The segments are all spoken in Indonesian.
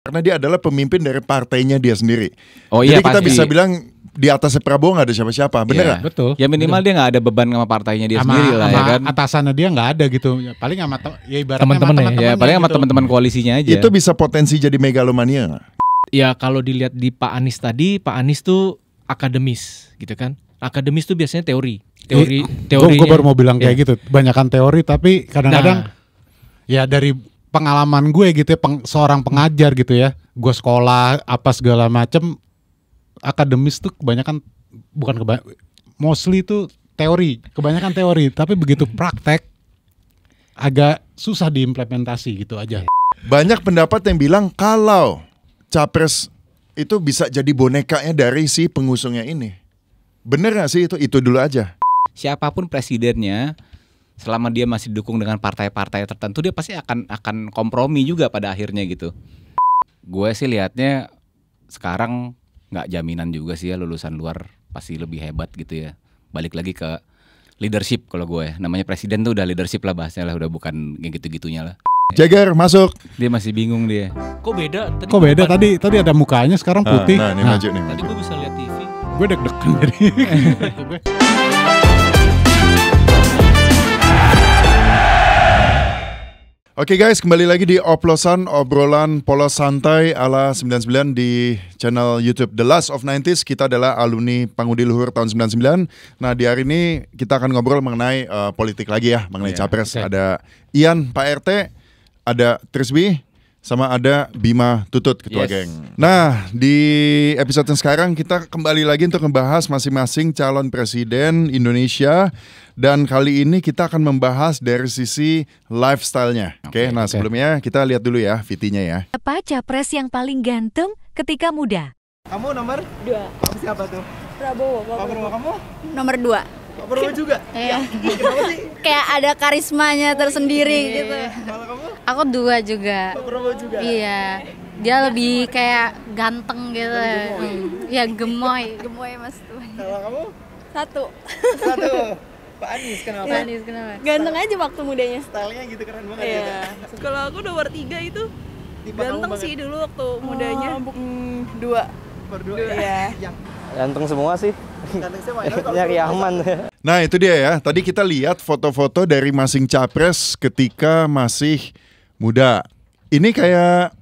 Karena dia adalah pemimpin dari partainya dia sendiri. Oh Jadi iya, kita pasti bisa bilang di atasnya Prabowo nggak ada siapa-siapa, bener Iya. nggak? Betul. Ya minimal dia nggak ada beban sama partainya dia sendiri lah ya kan. Atasannya dia nggak ada gitu. Ya, paling sama ya ibaratnya Teman-temannya. sama Ya paling sama gitu. teman-teman koalisinya aja. Itu bisa potensi jadi megalomania nggak? Ya kalau dilihat di Pak Anies tadi, Pak Anies tuh akademis gitu kan. Akademis tuh biasanya teorinya. Gue baru mau bilang kayak ya. gitu. Banyakan teori tapi kadang-kadang ya dari pengalaman gue gitu ya, seorang pengajar gitu ya. Gue sekolah apa segala macem, akademis tuh kebanyakan mostly itu teori, kebanyakan teori. Tapi begitu praktek agak susah diimplementasi gitu aja. Banyak pendapat yang bilang kalau capres itu bisa jadi bonekanya dari si pengusungnya ini. Bener gak sih itu dulu aja? Siapapun presidennya, selama dia masih didukung dengan partai-partai tertentu, dia pasti akan kompromi juga pada akhirnya gitu. Gue sih lihatnya sekarang nggak jaminan juga sih ya lulusan luar pasti lebih hebat gitu ya. Balik lagi ke leadership kalau gue. Namanya presiden tuh udah leadership lah bahasanya lah, udah bukan yang gitu-gitunya lah. Jagger masuk. Dia masih bingung dia. Kok beda? Kok beda tadi ada mukanya sekarang putih. Nah, ini maju nih. Tadi gue bisa lihat TV. Gue deg-degan jadi. Oke guys, kembali lagi di Oplosan, obrolan polos santai ala 99 di channel YouTube The Last of 90s. Kita adalah alumni Pangudi Luhur tahun 99. Nah di hari ini kita akan ngobrol mengenai politik lagi ya, mengenai capres. Okay. Ada Ian, Pak RT, ada Trisby, sama ada Bima Tutut, Ketua Yes. Geng. Nah, di episode yang sekarang kita kembali lagi untuk membahas masing-masing calon presiden Indonesia. Dan kali ini kita akan membahas dari sisi lifestyle-nya. Oke, nah sebelumnya kita lihat dulu ya VT-nya ya. Siapa capres yang paling ganteng ketika muda? Kamu nomor 2. Kamu siapa tuh? Prabowo. Pak Prabowo, kamu? Nomor 2. Pak Prabowo juga? Iya. Kenapa sih? Kayak ada karismanya tersendiri gitu. Kalau kamu? Aku 2 juga. Pak Prabowo juga? Iya. Dia lebih kayak ganteng gitu. Ya gemoy Mas tuh. Kalau kamu? 1. Satu. Pak Anies, kenapa? Pak Anies kenapa? Ganteng aja waktu mudanya. Stylenya gitu keren banget Iya. gitu. Kalau aku nomor 3 itu Tipe ganteng kamu sih banget. dulu waktu mudanya. 2. Berdua Iya. Yang Ganteng semua sih. ganteng siapa? Kalau Nyari aman. Nah itu dia ya, tadi kita lihat foto-foto dari masing capres ketika masih muda. Ini kayak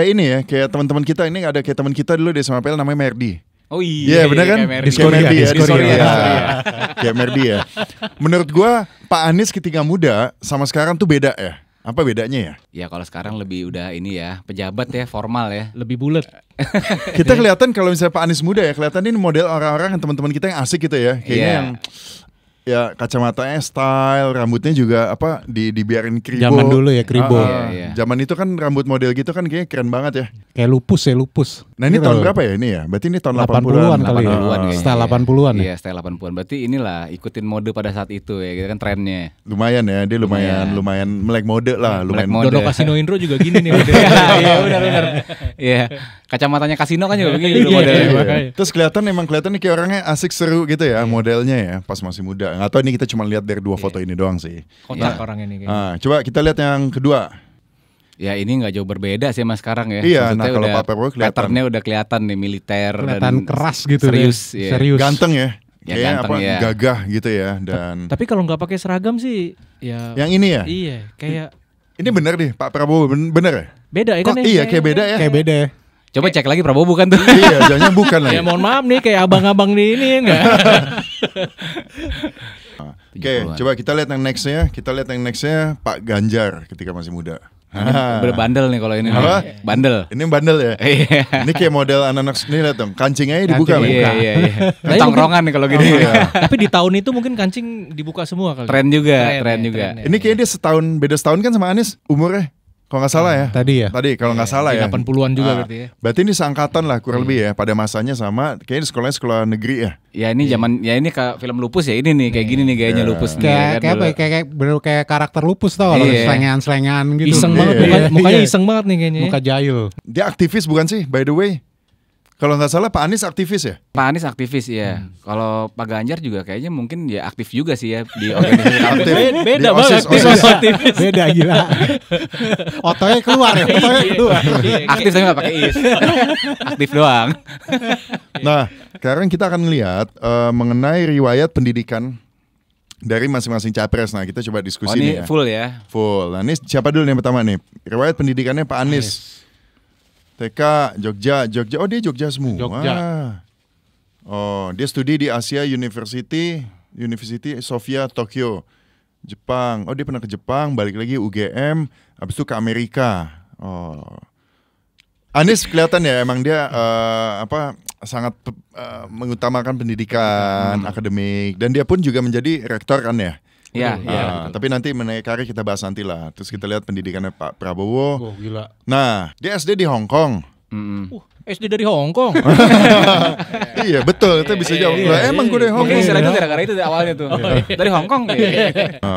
ini ya, kayak teman-teman kita ini ada kayak teman kita dulu di SMAPL namanya Merdi. Oh Iya benar kan? kayak Kayak Merdi ya. Diskoria. Kayak Merdi ya. Menurut gua Pak Anies ketika muda sama sekarang tuh beda ya. Apa bedanya ya? Ya kalau sekarang lebih udah ini ya, pejabat ya, formal ya. Lebih bulat. Kita kelihatan kalau misalnya Pak Anies muda ya, kelihatan ini model orang-orang teman-teman kita yang asik gitu ya. Kayaknya Iya. yang ya kacamatanya style, rambutnya juga apa dibiarin kribo. Zaman dulu ya kribo. Iya. Zaman itu kan rambut model gitu kan kayaknya keren banget ya. Kayak lupus. Nah ini Gitu tahun loh. berapa ya ini ya? Berarti ini tahun 80-an 80-an. kali ya. 80-an kayaknya. Setelah 80-an ya. Iya, setelah 80-an. Berarti inilah ikutin mode pada saat itu ya, gitu kan trennya. Lumayan ya, dia lumayan melek mode lah, lumayan Melek mode. Dono Kasino Indro juga gini nih modelnya. Iya benar. Iya. Kacamatanya kasino kan juga begini Iya, dulu modelnya. iya. Makanya. Terus kelihatan nih kayak orangnya asik seru gitu ya modelnya ya pas masih muda. Nggak tahu ini kita cuma lihat dari dua foto ini doang sih. Kotak orang ini kayaknya. Nah, coba kita lihat yang kedua. Ya ini nggak jauh berbeda sih mas sekarang ya. Iya, Maksudnya nah kalau udah Pak Prabowo kelihatan. patternnya udah kelihatan nih, militer Kelihatan dan keras gitu serius. deh. Iya. Serius. Ganteng ya. Ya, Kayaknya ganteng, ya. gagah gitu ya dan Tapi kalau nggak pakai seragam sih, ya. yang ini ya. Iya, kayak Ini bener nih Pak Prabowo bener ya? beda ya Kok kan? ya? iya kayak beda ya? Kayak beda ya. Coba cek lagi Prabowo bukan tuh. Iya, jangan bukan lah. Ya mohon maaf nih, kayak abang-abang di ini enggak. Oke, coba kita lihat yang nextnya Pak Ganjar ketika masih muda. Bener bandel nih kalau ini. Apa? nih. Bandel. Ini bandel ya. Iya. Ini kayak model anak-anak ini lihat dong, kancing aja dibuka. Kancing, loh. Iya. Tapi Tongkrongan nih kalau gini. Tapi di tahun itu mungkin kancing dibuka semua kali. Tren juga, Tren tren ya, juga. tren ya. Ini kayaknya dia beda setahun kan sama Anies umurnya. Kalau nggak salah ya. Tadi ya. Tadi kalau nggak salah Di ya. 80-an juga berarti ya. Berarti ini seangkatan lah kurang lebih ya pada masanya sama kayaknya sekolahnya sekolah negeri ya. Ya ini zaman ya ini kayak film Lupus ya ini nih kayak gini nih gayanya Lupus nih. Kayak kan dulu. bener kayak karakter lupus tau kalau Iya. selengean gitu. Iseng banget Iya. mukanya Iya. iseng banget nih kayaknya. Muka jahil. Dia aktivis bukan sih by the way? Kalau nggak salah Pak Anies aktivis ya? Pak Anies aktivis ya. Kalau Pak Ganjar juga kayaknya mungkin ya aktif juga sih ya di organisasi aktif. Beda Di banget OSIS, aktif OSIS. sama aktivis. Beda gila. Otoy keluar ya, otoy keluar. Aktif tapi nggak pakai is. Aktif doang. Nah, sekarang kita akan melihat mengenai riwayat pendidikan dari masing-masing capres. Nah, kita coba diskusi Ini nih ya. full ya. Full. Nah, ini siapa dulu nih yang pertama nih? Riwayat pendidikannya Pak Anies. TK Jogja. Oh, dia Jogja semua. Jogja. Oh, dia studi di Asia University Sofia Tokyo, Jepang. Oh, dia pernah ke Jepang, balik lagi UGM, habis itu ke Amerika. Oh. Anies kelihatan ya emang dia sangat mengutamakan pendidikan akademik, dan dia pun juga menjadi rektor kan ya. Iya, iya. Tapi nanti mengenai karir kita bahas nanti lah. Terus kita lihat pendidikannya Pak Prabowo. Oh, gila. Nah, dia SD di Hong Kong. SD dari Hong Kong. Iya betul, itu bisa jawab. Lah, emang gue dari Hong Mungkin Kong. istilah itu gara-gara itu awalnya tuh. Dari Hong Kong. Nah,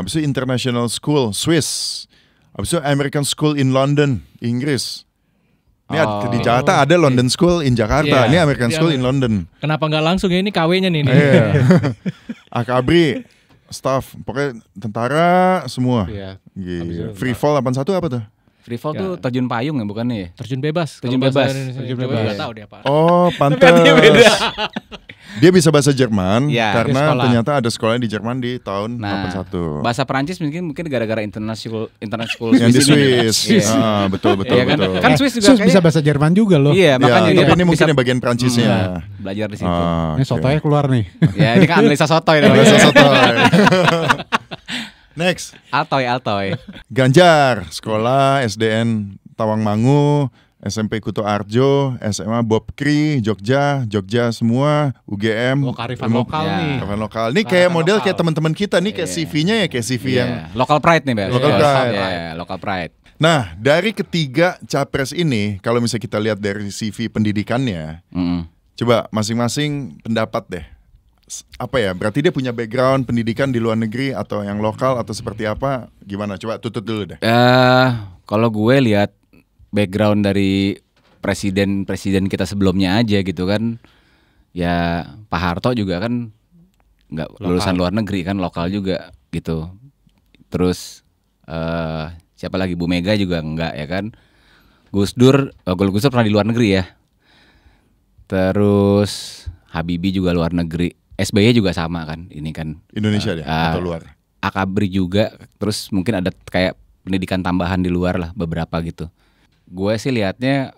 habis itu International School Swiss. Habis itu American School in London, Inggris. Ini di Jakarta ada London School in Jakarta. Iya. Ini American Iya. School in London. Kenapa nggak langsung ya, ini KW-nya nih. Iya. Akabri, staff, pokoknya tentara semua. Iya. Gila. Free Fall 81 apa tuh? Free fall tuh terjun payung ya bukannya ya? Terjun bebas. Terjun Kalau bahasa bebas. Indonesia. Terjun Coba bebas. nggak tahu dia apa. Oh, pantas. Dia bisa bahasa Jerman Iya, karena dia sekolah. ternyata ada sekolahnya di Jerman di tahun Nah, 81. bahasa Perancis mungkin gara-gara international Yang di ini. Swiss. Iya. Betul Iya kan? betul. Kan Swiss juga Sus bisa bahasa Jerman juga loh. Iya, makanya Ya, dia tapi ini mungkin bisa yang bagian Prancisnya. belajar di situ. Ah, Ini oke. sotonya keluar nih. Ya, ini kan analisa sotoy namanya. Bahasa sotoy. Next, Altoy. Ganjar, sekolah SDN Tawangmangu, SMP Kuto Arjo, SMA Bob Kri, Jogja semua, UGM. Oh, kearifan Ilmu- lokal Ya. nih. Kearifan lokal. Ini kayak model lokal. kayak teman-teman kita nih kayak Iya. CV-nya ya kayak CV yang. Iya, local pride nih, Bang. Local pride. Iya, local pride. Nah, dari ketiga capres ini, kalau misalnya kita lihat dari CV pendidikannya, coba masing-masing pendapat deh. Apa ya? Berarti dia punya background pendidikan di luar negeri atau yang lokal atau seperti apa? Gimana? Coba tutut dulu deh. Kalau gue lihat background dari presiden kita sebelumnya aja gitu kan, ya Pak Harto juga kan nggak lulusan luar negeri kan, lokal juga gitu. Terus siapa lagi, Bu Mega juga enggak ya kan. Gus Dur pernah di luar negeri ya. Terus Habibie juga luar negeri. SBY juga sama kan, ini kan Indonesia deh atau luar? Akabri juga, terus mungkin ada kayak pendidikan tambahan di luar lah beberapa gitu. Gue sih lihatnya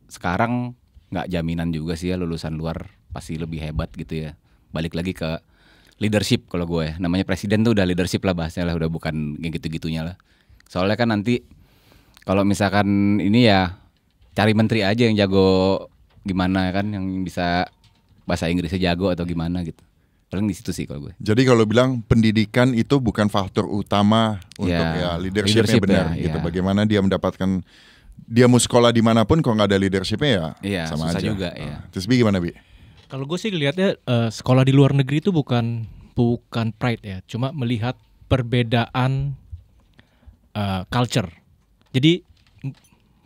sekarang nggak jaminan juga sih ya lulusan luar pasti lebih hebat gitu ya. Balik lagi ke leadership kalau gue, namanya presiden tuh udah leadership lah bahasanya lah, udah bukan yang gitu-gitunya lah. Soalnya kan nanti kalau misalkan ini ya cari menteri aja yang jago gimana kan, yang bisa bahasa Inggrisnya jago atau gimana gitu. Paling di situ sih kalau gue. Jadi kalau bilang pendidikan itu bukan faktor utama untuk Ya, leadershipnya leadership benar ya, gitu. ya. Bagaimana dia mendapatkan, dia mau sekolah dimanapun kalau nggak ada leadershipnya ya Iya, sama susah aja. juga, ya. Terus Bi gimana Bi? Kalau gue sih lihatnya sekolah di luar negeri itu bukan pride ya, cuma melihat perbedaan culture. Jadi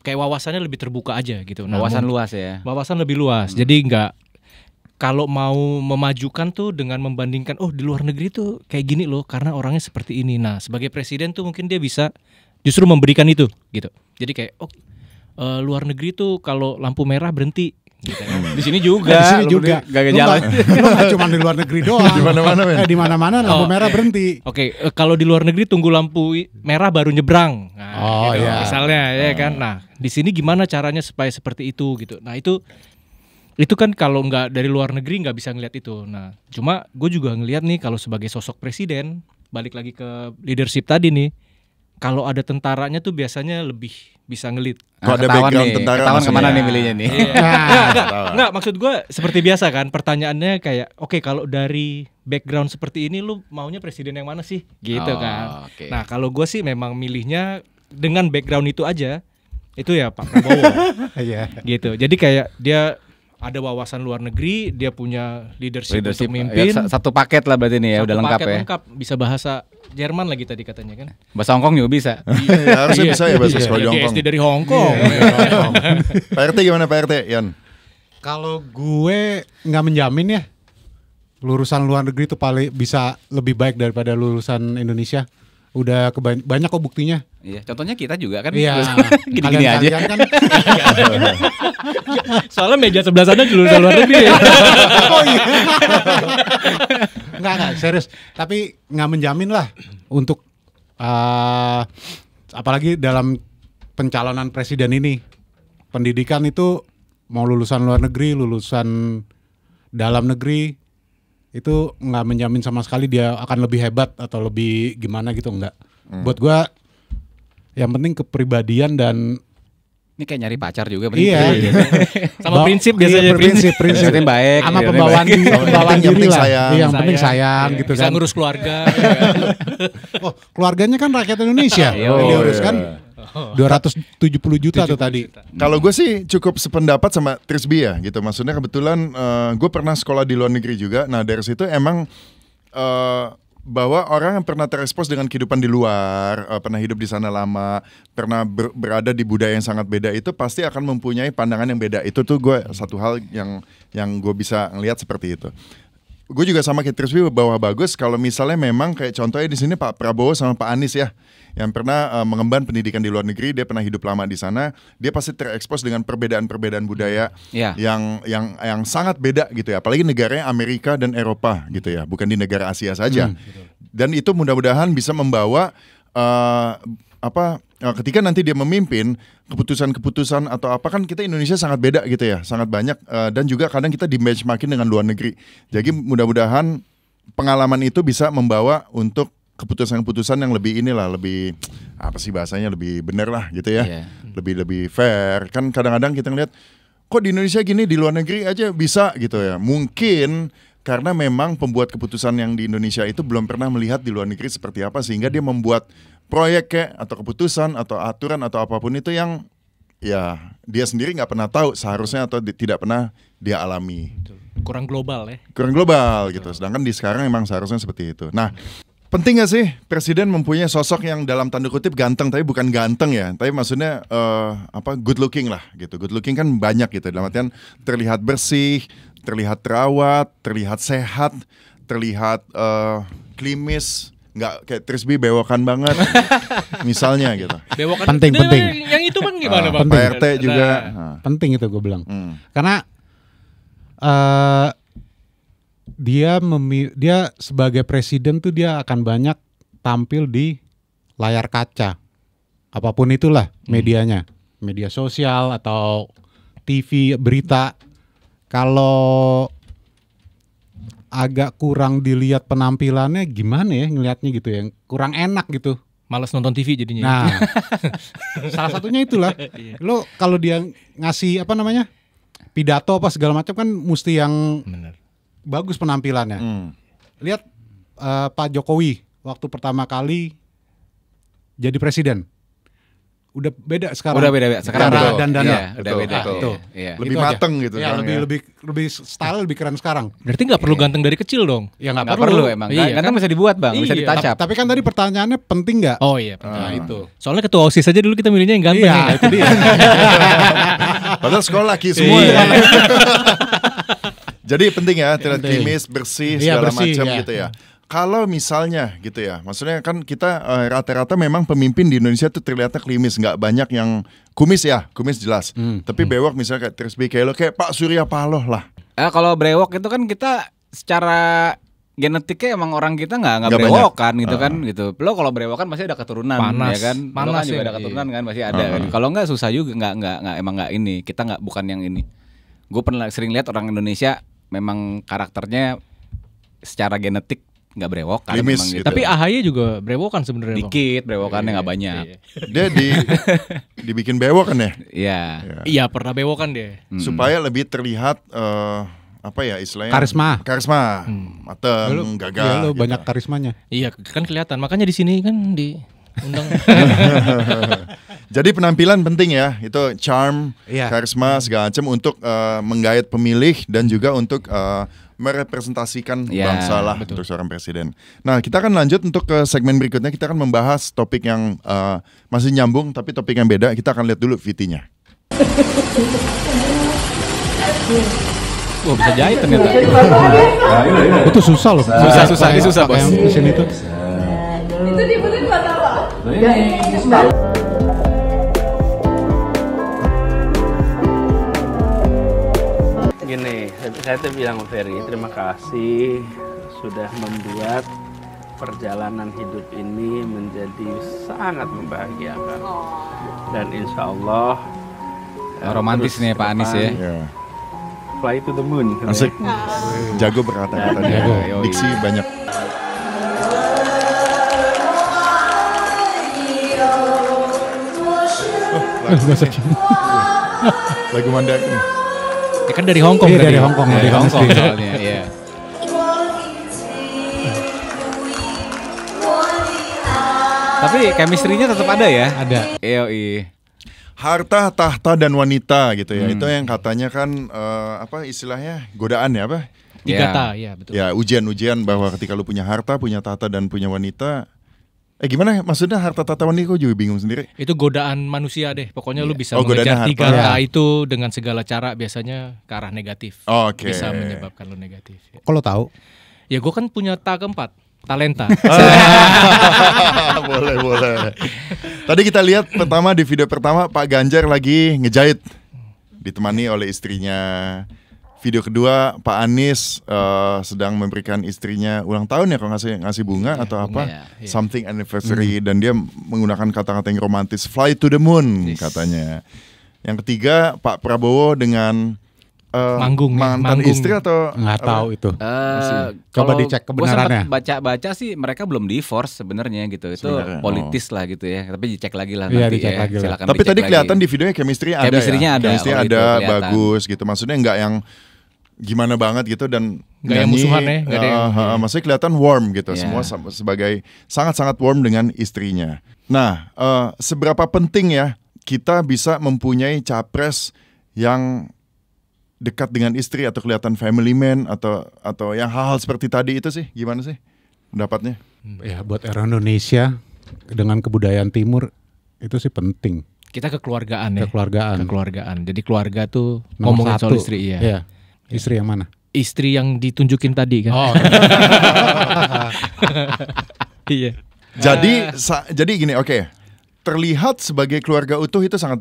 kayak wawasannya lebih terbuka aja gitu. Nah, Wawasan luas ya. wawasan lebih luas. Jadi nggak, kalau mau memajukan tuh dengan membandingkan, oh di luar negeri tuh kayak gini loh karena orangnya seperti ini. Nah sebagai presiden tuh mungkin dia bisa justru memberikan itu gitu. Jadi kayak luar negeri tuh kalau lampu merah berhenti. Gitu. Di sini juga. Di sini juga. Gak Lu jalan. Lu nggak cuma di luar negeri doang. Di mana-mana, men. Di mana-mana lampu merah berhenti. Oke, kalau di luar negeri tunggu lampu merah baru nyebrang. Nah, Oh, gitu, iya. misalnya ya kan. Nah, di sini gimana caranya supaya seperti itu gitu. Nah, itu kan kalau nggak dari luar negeri nggak bisa ngelihat itu. Nah, cuma gue juga ngelihat nih kalau sebagai sosok presiden, balik lagi ke leadership tadi nih. Kalau ada tentaranya tuh biasanya lebih bisa ngelit. Kalau ada Ketahuan background nih, tentara ketahuan maksudnya. kemana nih milihnya nih. Nggak, maksud gue seperti biasa kan. Pertanyaannya kayak, oke, kalau dari background seperti ini lu maunya presiden yang mana sih? Gitu Oh, kan. oke. Nah, kalau gue sih memang milihnya dengan background itu aja. Itu ya Pak Prabowo. Iya. Gitu. Jadi kayak dia ada wawasan luar negeri, dia punya leadership untuk mimpin. Ya, satu paket lah berarti nih ya, Satu udah lengkap paket ya. lengkap. Bisa bahasa Jerman lagi tadi katanya kan. Bahasa Hongkong juga bisa. Ya, harusnya bisa ya bahasa sekolah di Iya, Hongkong. SD dari Hongkong. Pak RT gimana Pak RT, Yan? Kalau gue nggak menjamin ya, lulusan luar negeri itu paling bisa lebih baik daripada lulusan Indonesia. Udah banyak kok buktinya. Iya, contohnya kita juga kan. Iya, Gini-gini aja. kalian kan. Soalnya meja sebelah sana lulusan luar negeri ya. Oh iya. Enggak, serius. Tapi nggak menjamin lah untuk apalagi dalam pencalonan presiden ini. Pendidikan itu mau lulusan luar negeri, lulusan dalam negeri itu nggak menjamin sama sekali dia akan lebih hebat atau lebih gimana gitu, enggak. Buat gua yang penting kepribadian dan Ini kayak nyari pacar juga. iya. Sama prinsip biasanya, prinsip Yang baik. sama yang pembawaan baik. pembawaan Yang diri penting lah. sayang. Iya, yang penting sayang gitu Bisa kan. ngurus keluarga. Oh, keluarganya kan rakyat Indonesia. Oh, Yang diurus iya. kan 270 juta tuh tadi. Kalau gue sih cukup sependapat sama Trisby ya gitu. Maksudnya kebetulan gue pernah sekolah di luar negeri juga. Nah dari situ emang bahwa orang yang pernah terekspos dengan kehidupan di luar, pernah hidup di sana lama, pernah berada di budaya yang sangat beda itu pasti akan mempunyai pandangan yang beda. Itu tuh gue satu hal yang gue bisa ngelihat seperti itu. Gue juga sama kayak Trisby bahwa bagus kalau misalnya memang kayak contohnya di sini Pak Prabowo sama Pak Anies ya, yang pernah mengemban pendidikan di luar negeri, dia pernah hidup lama di sana, dia pasti terekspos dengan perbedaan-perbedaan budaya Iya. yang sangat beda gitu ya, apalagi negaranya Amerika dan Eropa gitu ya, bukan di negara Asia saja. Dan itu mudah-mudahan bisa membawa ketika nanti dia memimpin keputusan-keputusan atau apa, kan kita Indonesia sangat beda gitu ya, sangat banyak dan juga kadang kita di benchmarkin dengan luar negeri. Jadi mudah-mudahan pengalaman itu bisa membawa untuk keputusan-keputusan yang lebih lebih apa sih bahasanya, lebih benar lah gitu ya. Iya. Lebih fair. Kan kadang-kadang kita ngeliat kok di Indonesia gini, di luar negeri aja bisa gitu ya. Mungkin karena memang pembuat keputusan yang di Indonesia itu belum pernah melihat di luar negeri seperti apa, sehingga dia membuat proyek kayak atau keputusan atau aturan atau apapun itu yang ya dia sendiri nggak pernah tahu seharusnya atau tidak pernah dia alami. Kurang global ya. Kurang global gitu. Sedangkan di sekarang memang seharusnya seperti itu. Nah, penting gak sih presiden mempunyai sosok yang dalam tanda kutip ganteng, tapi bukan ganteng ya, tapi maksudnya good looking lah gitu. Good looking kan banyak gitu, dalam artian terlihat bersih, terlihat terawat, terlihat sehat, terlihat klimis, nggak kayak Trisby bewokan banget, misalnya gitu. Bewokan. Penting. Yang itu bang gimana bang? Pak RT juga. Penting itu gue bilang. Karena dia sebagai presiden tuh dia akan banyak tampil di layar kaca, apapun itulah medianya, media sosial atau TV, berita. Kalau agak kurang dilihat penampilannya, gimana ya ngelihatnya gitu ya, kurang enak gitu. Malas nonton TV jadinya. Nah, salah satunya itulah. Lo kalau dia ngasih pidato apa segala macam kan mesti yang bagus penampilannya. Lihat Pak Jokowi waktu pertama kali jadi presiden. Udah beda sekarang. Udah beda sekarang. Cara Betul. dandannya. Iya, udah Betul, beda. betul. Iya. Lebih Itu aja. mateng gitu Ya, sekarang lebih style lebih keren sekarang. Berarti nggak perlu ganteng dari kecil dong. Ya Nggak perlu emang. Iya, Ganteng kan? bisa dibuat bang, bisa Iya. ditacap. Tapi kan tadi pertanyaannya penting nggak? Oh iya. Nah, itu. Soalnya ketua OSIS aja dulu kita milihnya yang ganteng. Iya, ya. itu dia. Padahal sekolah laki semua Iya. ya. Jadi penting ya, terlihat Penting. klimis, bersih, Iya, segala bersih, macam ya. gitu ya. Kalau misalnya gitu ya, maksudnya kan kita rata-rata memang pemimpin di Indonesia tuh terlihatnya klimis, nggak banyak yang kumis ya, kumis jelas. Tapi bewok misalnya kayak Trisby, kayak lo kayak Pak Surya Paloh lah. Kalau brewok itu kan kita secara genetiknya emang orang kita nggak Nggak brewok banyak. kan gitu kan gitu. Lo kalau brewok kan pasti ada keturunan Panas. ya kan. Lo Panas kan juga ya, ada keturunan kan pasti ada kan. Kalau nggak susah juga nggak emang nggak ini. Kita nggak bukan yang ini. Gue pernah sering lihat orang Indonesia memang karakternya secara genetik nggak brewok kan Klimis memang gitu. Tapi AHY juga brewokan sebenarnya. Bang. dikit brewokannya nggak banyak. Dia dibikin bewok kan ya, Iya. Iya pernah bewokan deh. supaya lebih terlihat apa ya istilahnya? Karisma. Mateng, Ya, gagah. lo gitu. banyak karismanya. Iya kan kelihatan. Makanya di sini kan diundang. Jadi penampilan penting ya, itu charm, Iya. karisma segala macam untuk menggait pemilih dan juga untuk merepresentasikan Iya, bangsa lah untuk seorang presiden. Nah, kita akan lanjut untuk ke segmen berikutnya. Kita akan membahas topik yang masih nyambung tapi topik yang beda. Kita akan lihat dulu VT-nya. Wah, bisa jahit ternyata. Itu susah loh. Susah, ini susah, pakai Bos. yang mesin itu. Itu diputin buat apa? Gini, saya tuh bilang Ferry, terima kasih sudah membuat perjalanan hidup ini menjadi sangat membahagiakan. Dan insya Allah Romantis terus nih Pak Anies ya. Ya. fly to the moon. Asik. Jago berkata-kata dia. Jago. Diksi banyak. Lagu Mandarin. Ya kan dari Hong Kong Iya, tadi. dari Hong Kong. Dari Dari Hong Kong Kong. soalnya, iya. Tapi chemistry-nya tetap ada ya? Ada. Iya. Harta, tahta, dan wanita gitu ya. Itu yang katanya kan apa istilahnya godaan ya apa? Digata, ya betul. Ya ujian-ujian bahwa ketika lu punya harta, punya tahta, dan punya wanita. Gimana maksudnya harta, tahta, wanita? Kok juga bingung sendiri. Itu godaan manusia deh. Pokoknya lu bisa godaannya mengejar tiga harta. kata itu dengan segala cara biasanya ke arah negatif. Oke. Bisa menyebabkan lu negatif. Kalau tahu. Ya gue kan punya ta keempat, talenta. Boleh. Tadi kita lihat pertama di video pertama Pak Ganjar lagi ngejahit ditemani oleh istrinya. Video kedua Pak Anies sedang memberikan istrinya ulang tahun ya kalau ngasih bunga atau apa ya, iya. something anniversary dan dia menggunakan kata-kata yang romantis, fly to the moon Yes. katanya. Yang ketiga Pak Prabowo dengan Manggung nih, mantan manggung. istri atau Nggak tahu itu. Coba Coba dicek kebenarannya. Baca-baca sih mereka belum divorce sebenarnya gitu. Itu Sebenarnya, politis lah gitu ya. Tapi dicek lagi lah Iya, nanti dicek ya. lagi lah. Silakan Tapi dicek tadi lagi. kelihatan di videonya chemistry-nya ada Chemistry-nya ya. ada, Chemistry-nya kalau itu ada kelihatan. bagus gitu. Maksudnya nggak yang gimana banget gitu dan Nggak yang musuhan ya, nggak ada yang- maksudnya kelihatan warm gitu. Iya. Semua sebagai sangat-sangat warm dengan istrinya. Nah, seberapa penting ya kita bisa mempunyai capres yang dekat dengan istri atau kelihatan family man atau yang hal-hal seperti tadi itu sih gimana sih pendapatnya? Ya buat orang Indonesia dengan kebudayaan timur itu sih penting. Kita kekeluargaan ya. Kekeluargaan. Kekeluargaan. Jadi keluarga tuh Nomor ngomongin satu. soal istri ya. Iya. Istri yang mana? Istri yang ditunjukin tadi kan. Oh. Iya. Jadi gini, oke. Terlihat sebagai keluarga utuh itu sangat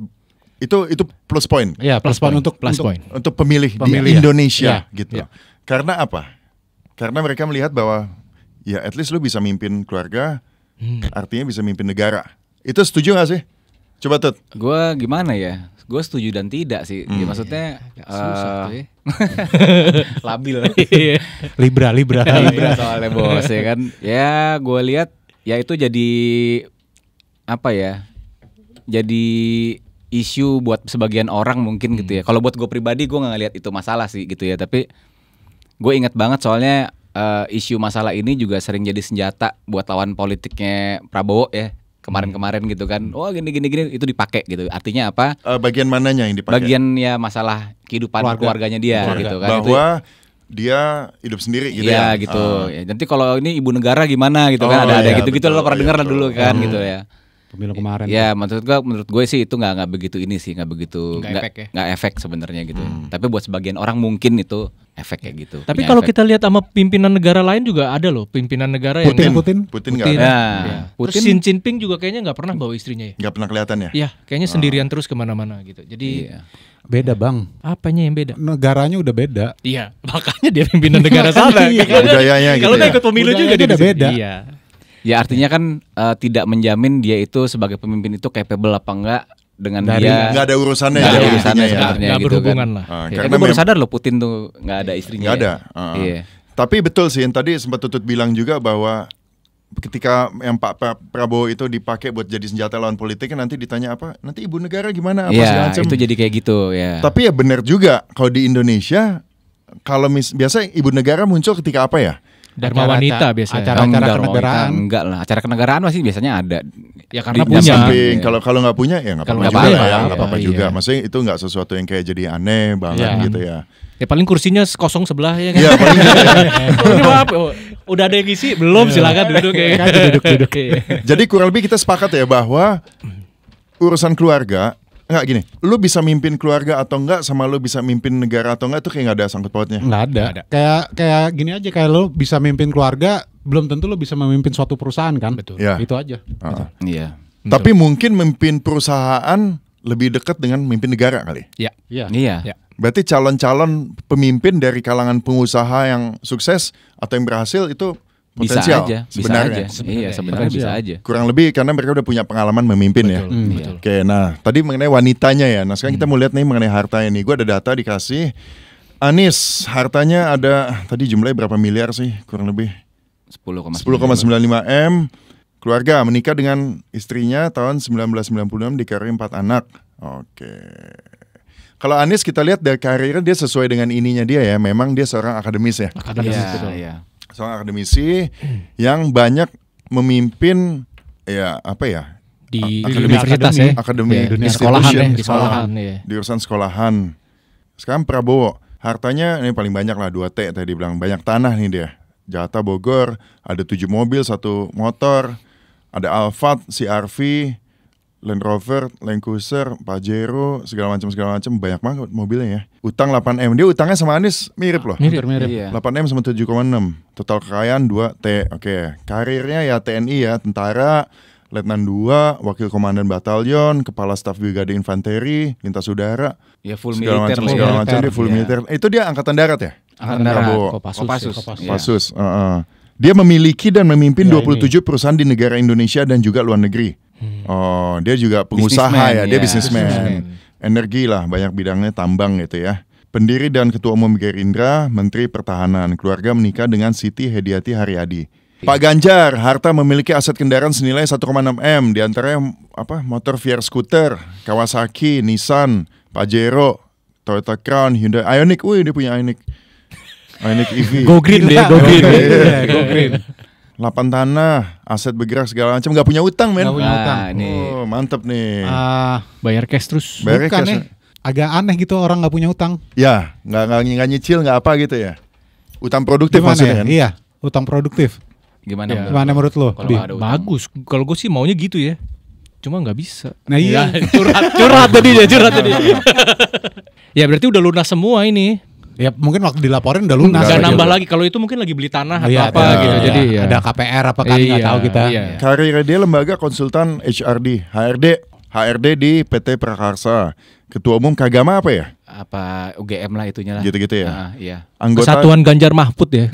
itu plus point Iya, plus point untuk untuk pemilih Pemilih di ya. Indonesia Iya, gitu. iya. Karena apa? Karena mereka melihat bahwa ya at least lu bisa mimpin keluarga, artinya bisa mimpin negara. Itu setuju gak sih? Coba Tut. Gue gimana ya? Gue setuju dan tidak sih. Ya, maksudnya susah tuh ya. labil. Libra. Libra soalnya bos ya kan. Ya gue lihat ya itu jadi apa ya? Jadi isu buat sebagian orang mungkin gitu ya. Kalau buat gue pribadi gue nggak ngelihat itu masalah sih gitu ya. Tapi gue ingat banget soalnya isu masalah ini juga sering jadi senjata buat lawan politiknya Prabowo ya. Kemarin-kemarin gitu kan. Oh gini itu dipakai gitu. Artinya apa? Bagian mananya yang dipakai? Bagian ya masalah kehidupan keluarganya dia gitu kan. Bahwa dia hidup sendiri gitu iya, ya. gitu. Ya, nanti kalau ini ibu negara gimana gitu kan, ada iya, gitu-gitu betul, lo pernah iya, dengar lah betul. dulu kan gitu ya. Pemilu kemarin. Ya menurut gue sih itu nggak begitu ini sih, nggak begitu Nggak efek ya? nggak efek sebenarnya gitu. Tapi buat sebagian orang mungkin itu efek kayak gitu. Tapi Punya kalau efek. kita lihat sama pimpinan negara lain juga ada loh, pimpinan negara yang Putin nggak ada. Ya, Terus Xi Jinping juga kayaknya nggak pernah bawa istrinya ya. Nggak pernah kelihatan ya. Iya, kayaknya sendirian terus kemana-mana gitu. Jadi Iya. Beda bang. apanya yang beda? Negaranya udah beda. Iya, makanya dia pimpinan negara sana. Iya. Budayanya gitu Kalau ya. nggak ikut pemilu Budayanya juga dia udah di sini. beda. Iya. Ya artinya kan tidak menjamin dia itu sebagai pemimpin itu capable apa enggak dengan Dari- dia Nggak ada urusannya nggak ya. ada urusannya intinya ya. sebenarnya Nggak gitu berhubungan kan. lah. Ya, Karena gue baru memang- sadar loh Putin tuh nggak ada istrinya. Nggak ya. ada. Iya. Tapi betul sih, yang tadi sempat Tutut bilang juga bahwa ketika yang Pak Prabowo itu dipakai buat jadi senjata lawan politik, kan nanti ditanya apa? Nanti ibu negara gimana? Apa segala Iya, macam. itu jadi kayak gitu ya. Tapi ya benar juga kalau di Indonesia, kalau biasa ibu negara muncul ketika apa ya? Dharma Acara- wanita biasanya. acara- Enggak, kenegaraan. enggak lah. Acara kenegaraan masih biasanya ada. Ya karena Di punya. Samping, Iya. kalau nggak punya ya nggak Kalau apa-apa nggak juga apa-apa, ya, iya, nggak apa-apa iya. juga. Maksudnya itu nggak sesuatu yang kayak jadi aneh banget Iya. gitu ya. Ya paling kursinya kosong sebelah ya kan. Iya paling gitu ya. Ini maaf, udah ada yang ngisi belum? Silakan duduk ya. Kan duduk. Jadi kurang lebih kita sepakat ya bahwa urusan keluarga Enggak gini, lu bisa mimpin keluarga atau enggak sama lu bisa mimpin negara atau enggak itu kayak nggak ada sangkut pautnya. Nggak ada. Kayak gini aja, kayak lo bisa mimpin keluarga, belum tentu lo bisa memimpin suatu perusahaan kan. Betul. Ya. Itu aja. Iya. Tapi mungkin memimpin perusahaan lebih dekat dengan memimpin negara kali. Ya. Iya. Iya. Ya. Berarti calon-calon pemimpin dari kalangan pengusaha yang sukses atau yang berhasil itu Bisa potensial aja, bisa sebenarnya. aja. Iya, sebenarnya bisa aja. Kurang lebih karena mereka udah punya pengalaman memimpin ya. Betul. Oke, nah tadi mengenai wanitanya ya. Nah sekarang kita mau lihat nih mengenai hartanya nih. Gue ada data dikasih. Anies hartanya ada tadi jumlahnya berapa miliar sih? Kurang lebih 10,95 M. Keluarga menikah dengan istrinya tahun 1996 dikaruniai 4 anak. Oke. Kalau Anies kita lihat dari karirnya dia sesuai dengan ininya dia ya. Memang dia seorang akademis ya. Akademis, betul. Iya. Seorang akademisi yang banyak memimpin ya apa ya? Di Akademi- universitas ya. Akademi Iya, di institution. sekolahan ya, di sekolahan ya. Di urusan sekolahan. Sekarang Prabowo, hartanya ini paling banyak lah 2T tadi bilang, banyak tanah nih dia. Jakarta Bogor, ada 7 mobil, 1 motor, ada Alphard, CR-V, Land Rover, Land Cruiser, Pajero, segala macam banyak banget mobilnya ya. Utang 8M, dia utangnya sama Anies mirip loh. Mirip. Iya. 8M sama 7,6. Total kekayaan 2T. Oke. Karirnya ya TNI ya, tentara, Letnan 2, Wakil Komandan Batalion, Kepala Staf Brigade Infanteri, Lintas Udara, Ya full segala militer macam dia full Iya. militer. Itu dia angkatan darat ya? Angkatan darat. Prabowo. Kopassus. Kopassus. Dia memiliki dan memimpin 27 perusahaan di negara Indonesia dan juga luar negeri. Oh, dia juga pengusaha Businessman, ya, dia ya. businessman. Energi lah, banyak bidangnya tambang gitu ya. Pendiri dan Ketua Umum Gerindra, Menteri Pertahanan. Keluarga menikah dengan Siti Hediati Haryadi. Pak Ganjar, harta memiliki aset kendaraan senilai 1,6 M, diantaranya apa? Motor VR scooter, Kawasaki, Nissan, Pajero, Toyota Crown, Hyundai Ioniq. Wih, dia punya Ioniq. Ioniq EV. Go green dia, go green. Iya, go green. 8 tanah, aset bergerak segala macam, nggak punya utang men. Nggak punya utang. Nah, ini Oh, mantep nih. Bayar cash terus. Bayarnya Bukan cash. ya. Agak aneh gitu orang nggak punya utang. Ya, nggak nyicil nggak apa gitu ya. Utang produktif Gimana maksudnya ya? kan? Iya, utang produktif. gimana? Ya. Gimana menurut lo? Kalau Bi? ada utang. Bagus. Kalau gue sih maunya gitu ya. Cuma nggak bisa. Nah iya. curhat tadi. Ya berarti udah lunas semua ini. Ya mungkin waktu dilaporin udah lunas. Nggak lagi nambah udah. lagi. Kalau itu mungkin lagi beli tanah atau Iya, apa ada- gitu. Jadi ya. ada KPR apa kan nggak Iya, tahu kita. iya. Karirnya dia lembaga konsultan HRD di PT Prakarsa. Ketua Umum Kagama apa ya? Apa UGM lah itunya lah. Gitu-gitu ya. Iya. Anggota Kesatuan Ganjar Mahfud ya.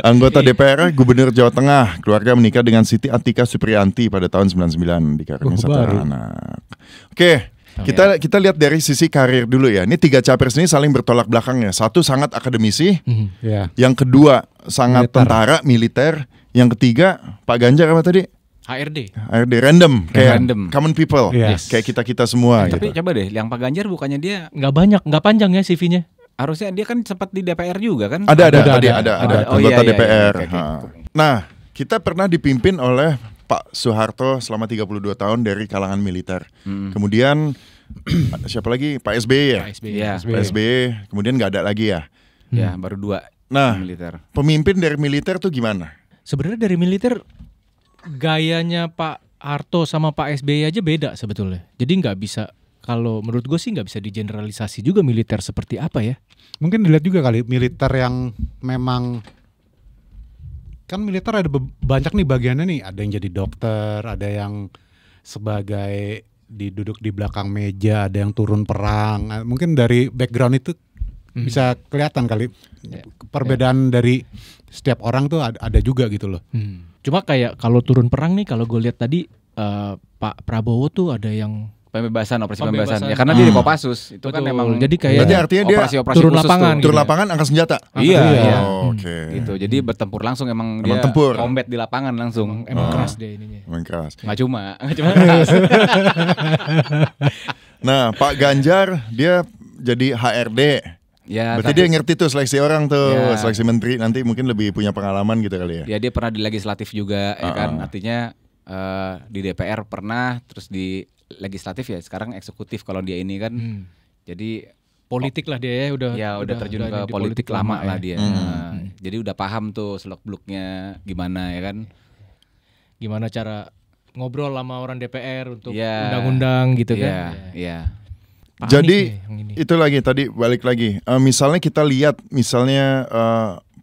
Anggota DPR Gubernur Jawa Tengah. Keluarga menikah dengan Siti Atika Supriyanti pada tahun 99 dikaruniai 1 baru. anak. Oke. Kita lihat dari sisi karir dulu ya. Ini 3 capres ini saling bertolak belakang ya. Satu sangat akademisi, Iya. yang kedua sangat Militer. tentara, militer, yang ketiga Pak Ganjar apa tadi? HRD. HRD random, kayak Random. common people, Yes. kayak kita semua. Tapi gitu. coba deh, yang Pak Ganjar bukannya dia Nggak banyak, nggak panjang ya CV-nya. harusnya dia kan sempat di DPR juga kan? Ada Ada. Oh, anggota iya, iya, DPR. iya, oke, oke. Nah, kita pernah dipimpin oleh Pak Soeharto selama 32 tahun dari kalangan militer. Kemudian siapa lagi? Pak SBY ya. Pak SBY. Iya. Pak SBY, kemudian nggak ada lagi ya. Ya, baru 2 Nah, militer. pemimpin dari militer tuh gimana? Sebenarnya dari militer gayanya Pak Harto sama Pak SBY aja beda sebetulnya. Jadi nggak bisa, kalau menurut gue sih nggak bisa digeneralisasi juga militer seperti apa ya. Mungkin dilihat juga kali militer yang memang kan militer ada banyak nih bagiannya nih. Ada yang jadi dokter, ada yang sebagai duduk di belakang meja, ada yang turun perang. Mungkin dari background itu bisa kelihatan kali perbedaan dari setiap orang tuh ada juga gitu loh. Cuma kayak kalau turun perang nih, kalau gue lihat tadi Pak Prabowo tuh ada yang Pembebasan, operasi Pembebasan. pembebasan. Ya karena dia di Kopassus. Itu kan Betul. emang Jadi kayak Berarti artinya dia operasi-operasi turun khusus lapangan tuh. turun gitu ya. lapangan angkat senjata. Iya, iya. Oh, oke. Gitu. Jadi bertempur langsung emang Emang dia tempur. combat di lapangan langsung. emang keras deh ininya. Emang keras. Nggak cuma keras. Nah, Pak Ganjar dia jadi HRD. Ya, Berarti dia ngerti tuh seleksi orang tuh, Ya. seleksi menteri nanti mungkin lebih punya pengalaman gitu kali ya. ya dia pernah di legislatif juga ya kan. Artinya di DPR pernah, terus di legislatif ya, sekarang eksekutif kalau dia ini kan. Jadi Politik lah dia ya, udah terjun ada ke di politik lama lah ya. dia. Nah, jadi udah paham tuh seluk beluknya gimana ya kan. Gimana cara ngobrol sama orang DPR untuk Iya. undang-undang gitu Iya, kan. iya. Pak Jadi Anies nih yang ini. itu lagi tadi balik lagi. Misalnya kita lihat misalnya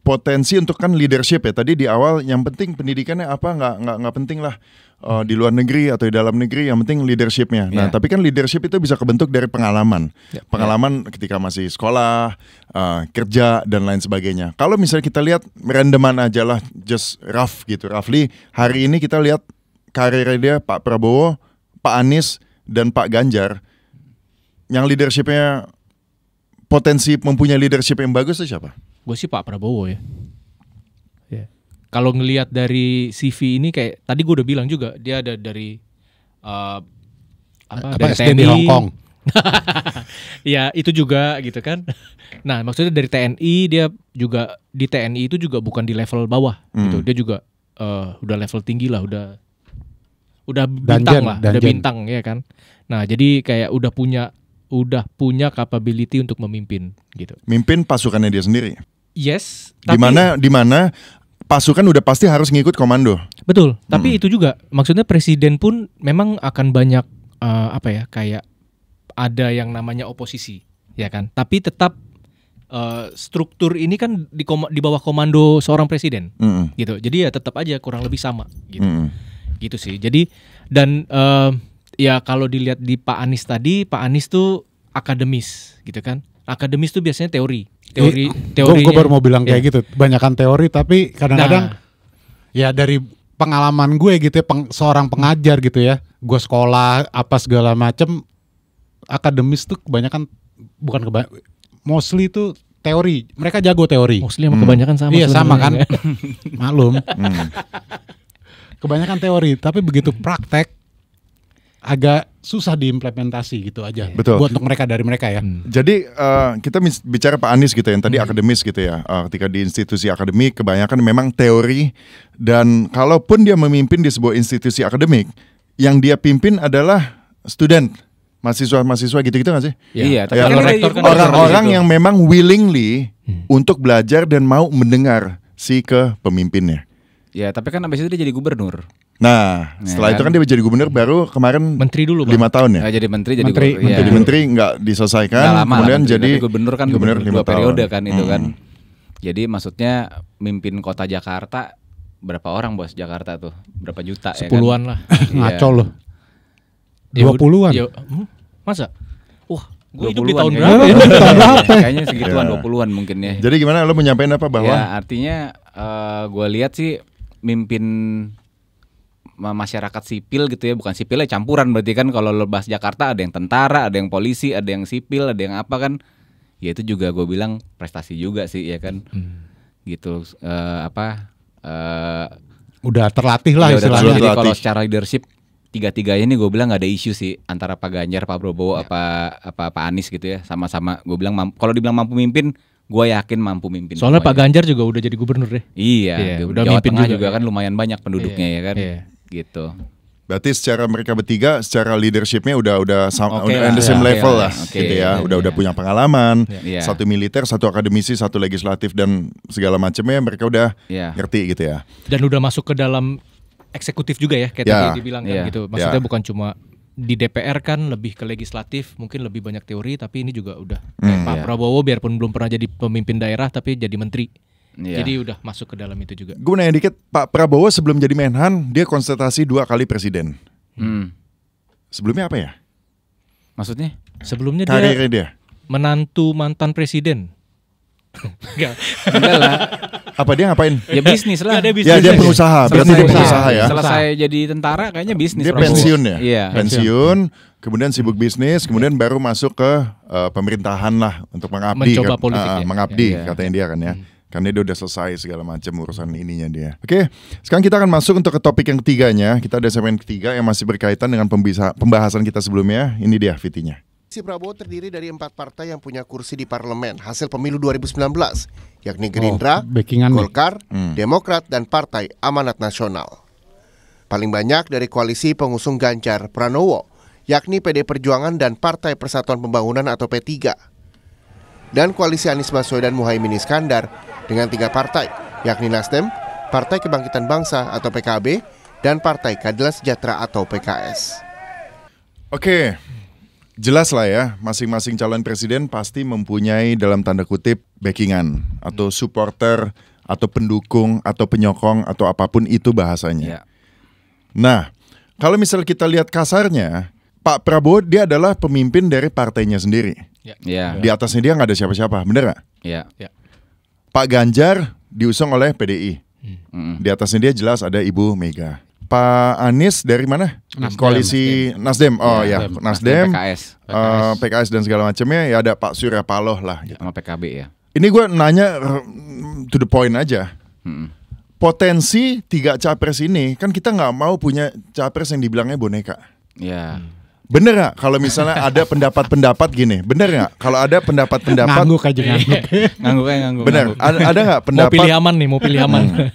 potensi untuk kan leadership ya. Tadi di awal yang penting pendidikannya apa nggak penting lah. Di luar negeri atau di dalam negeri yang penting leadershipnya. Nah, Yeah. tapi kan leadership itu bisa kebentuk dari pengalaman. Yeah. Pengalaman ketika masih sekolah, kerja dan lain sebagainya. Kalau misalnya kita lihat randoman aja lah, just rough gitu. Roughly hari ini kita lihat karirnya dia Pak Prabowo, Pak Anies dan Pak Ganjar. Yang leadershipnya potensi mempunyai leadership yang bagus itu siapa? Gue sih Pak Prabowo ya. Kalau ngelihat dari CV ini kayak tadi gue udah bilang juga dia ada dari dari SD di Hong Kong. Ya itu juga gitu kan. Nah maksudnya dari TNI dia juga di TNI itu juga bukan di level bawah gitu. Dia juga udah level tinggi lah, udah bintang lah, udah bintang ya kan. Nah jadi kayak udah punya capability untuk memimpin gitu. Mimpin pasukannya dia sendiri. Yes. Di mana pasukan udah pasti harus ngikut komando. Betul. Tapi itu juga maksudnya presiden pun memang akan banyak kayak ada yang namanya oposisi, ya kan. Tapi tetap struktur ini kan di bawah komando seorang presiden, gitu. Jadi ya tetap aja kurang lebih sama, gitu. Gitu sih. Jadi dan ya kalau dilihat di Pak Anies tadi, Pak Anies tuh akademis, gitu kan. Akademis tuh biasanya teori. Teorinya. Gue baru mau bilang kayak gitu. Banyakan teori tapi kadang-kadang ya dari pengalaman gue gitu ya, seorang pengajar gitu ya. Gue sekolah apa segala macem, akademis tuh mostly itu teori. Mereka jago teori. Mostly sama kebanyakan sama. Iya sama kan. sebenarnya. Maklum. Kebanyakan teori, tapi begitu praktek agak susah diimplementasi gitu aja. Betul. Buat untuk dari mereka ya. Jadi kita bicara Pak Anies gitu ya, yang tadi akademis gitu ya. Ketika di institusi akademik kebanyakan memang teori, dan kalaupun dia memimpin di sebuah institusi akademik, yang dia pimpin adalah student, mahasiswa gitu-gitu nggak sih? Iya, tapi Ya, kan rektor kan orang-orang yang memang willingly untuk belajar dan mau mendengar si ke pemimpinnya. Ya, tapi kan abis itu dia jadi gubernur. Nah, setelah itu kan dia jadi gubernur, baru kemarin Menteri dulu, 5 tahun ya. Jadi menteri, Jadi menteri nggak diselesaikan, Nggak lama kemudian menteri, jadi tapi gubernur kan gubernur 2 5 periode tahun. kan itu kan. Jadi maksudnya mimpin kota Jakarta berapa orang bos Jakarta tuh? Berapa juta ya kan? 10-an lah. Ngaco loh. Ya 20-an. Masa? Wah, gue hidup di 20-an tahun ya. berapa ya? Kayaknya segituan 20-an mungkin ya. Jadi gimana lo mau nyampein apa bahwa Ya artinya gue lihat sih mimpin masyarakat sipil gitu ya, bukan sipilnya campuran berarti kan. Kalau lo bahas Jakarta ada yang tentara, ada yang polisi, ada yang sipil, ada yang apa kan. Ya itu juga gue bilang prestasi juga sih ya kan. Gitu Udah terlatih lah ya udah istilahnya. Jadi kalau secara leadership tiga-tiganya nih gue bilang nggak ada isu sih antara Pak Ganjar, Pak Prabowo, apa Pak Anies gitu ya. Sama-sama gue bilang kalau dibilang mampu mimpin, gue yakin mampu mimpin. Soalnya Pak semuanya. Ganjar juga udah jadi gubernur deh. Iya, udah Jawa mimpin Tengah juga juga ya. kan lumayan banyak penduduknya ya kan. Iya. Gitu. berarti secara mereka bertiga secara leadershipnya udah Oke udah lah. on the same Oke level lah. lah Oke. gitu ya. Iya. Udah punya pengalaman, Iya. satu militer, satu akademisi, satu legislatif dan segala macamnya mereka udah Iya. ngerti gitu ya. Dan udah masuk ke dalam eksekutif juga ya, kayak Ya. tadi dibilang kan Iya. gitu. Maksudnya Ya. bukan cuma di DPR kan lebih ke legislatif, mungkin lebih banyak teori, tapi ini juga udah kayak Pak Iya. Prabowo biarpun belum pernah jadi pemimpin daerah tapi jadi menteri. Iya. Jadi udah masuk ke dalam itu juga. Gue nanya dikit, Pak Prabowo sebelum jadi Menhan dia konsultasi 2 kali presiden. Sebelumnya apa ya? Maksudnya? Sebelumnya dia Karirnya dia. menantu mantan presiden. Enggak. Enggak lah. Apa dia ngapain? Ya bisnis lah. Nggak, dia Ya dia bisnis. pengusaha, berarti dia pengusaha ya. Selesai jadi tentara kayaknya bisnis. Dia Prabowo. pensiun ya? Iya. Pensiun, kemudian sibuk bisnis, kemudian baru masuk ke pemerintahan lah untuk mengabdi. Mencoba politik ya? Mengabdi Iya. katanya dia kan ya. Karena dia udah selesai segala macam urusan ininya dia. Oke, sekarang kita akan masuk untuk ke topik yang ketiganya. Kita ada segmen ketiga yang masih berkaitan dengan pembahasan kita sebelumnya. Ini dia VT-nya. Koalisi Prabowo terdiri dari 4 partai yang punya kursi di parlemen hasil pemilu 2019, yakni Gerindra, backingan nih. Golkar, Demokrat, dan Partai Amanat Nasional. Paling banyak dari koalisi pengusung Ganjar Pranowo, yakni PD Perjuangan dan Partai Persatuan Pembangunan atau P3. Dan koalisi Anies Baswedan Muhaimin Iskandar dengan 3 partai, yakni Nasdem, Partai Kebangkitan Bangsa atau PKB, dan Partai Keadilan Sejahtera atau PKS. Oke, jelas lah ya, masing-masing calon presiden pasti mempunyai dalam tanda kutip backingan atau supporter atau pendukung atau penyokong atau apapun itu bahasanya. Nah, kalau misal kita lihat kasarnya, Pak Prabowo dia adalah pemimpin dari partainya sendiri. Di atasnya dia nggak ada siapa-siapa, bener nggak? Pak Ganjar diusung oleh PDI. Di atasnya dia jelas ada Ibu Mega. Pak Anies dari mana? Koalisi Nasdem. Oh ya, Nasdem, PKS dan segala macamnya. Ya ada Pak Surya Paloh lah. Gitu. Sama PKB ya. Ini gue nanya to the point aja. Potensi 3 capres ini kan kita nggak mau punya capres yang dibilangnya boneka. Bener nggak? Kalau misalnya ada pendapat-pendapat gini, bener nggak? Kalau ada pendapat-pendapat ngangguk aja ngangguk. Bener. Ada nggak pendapat? Mau pilih aman.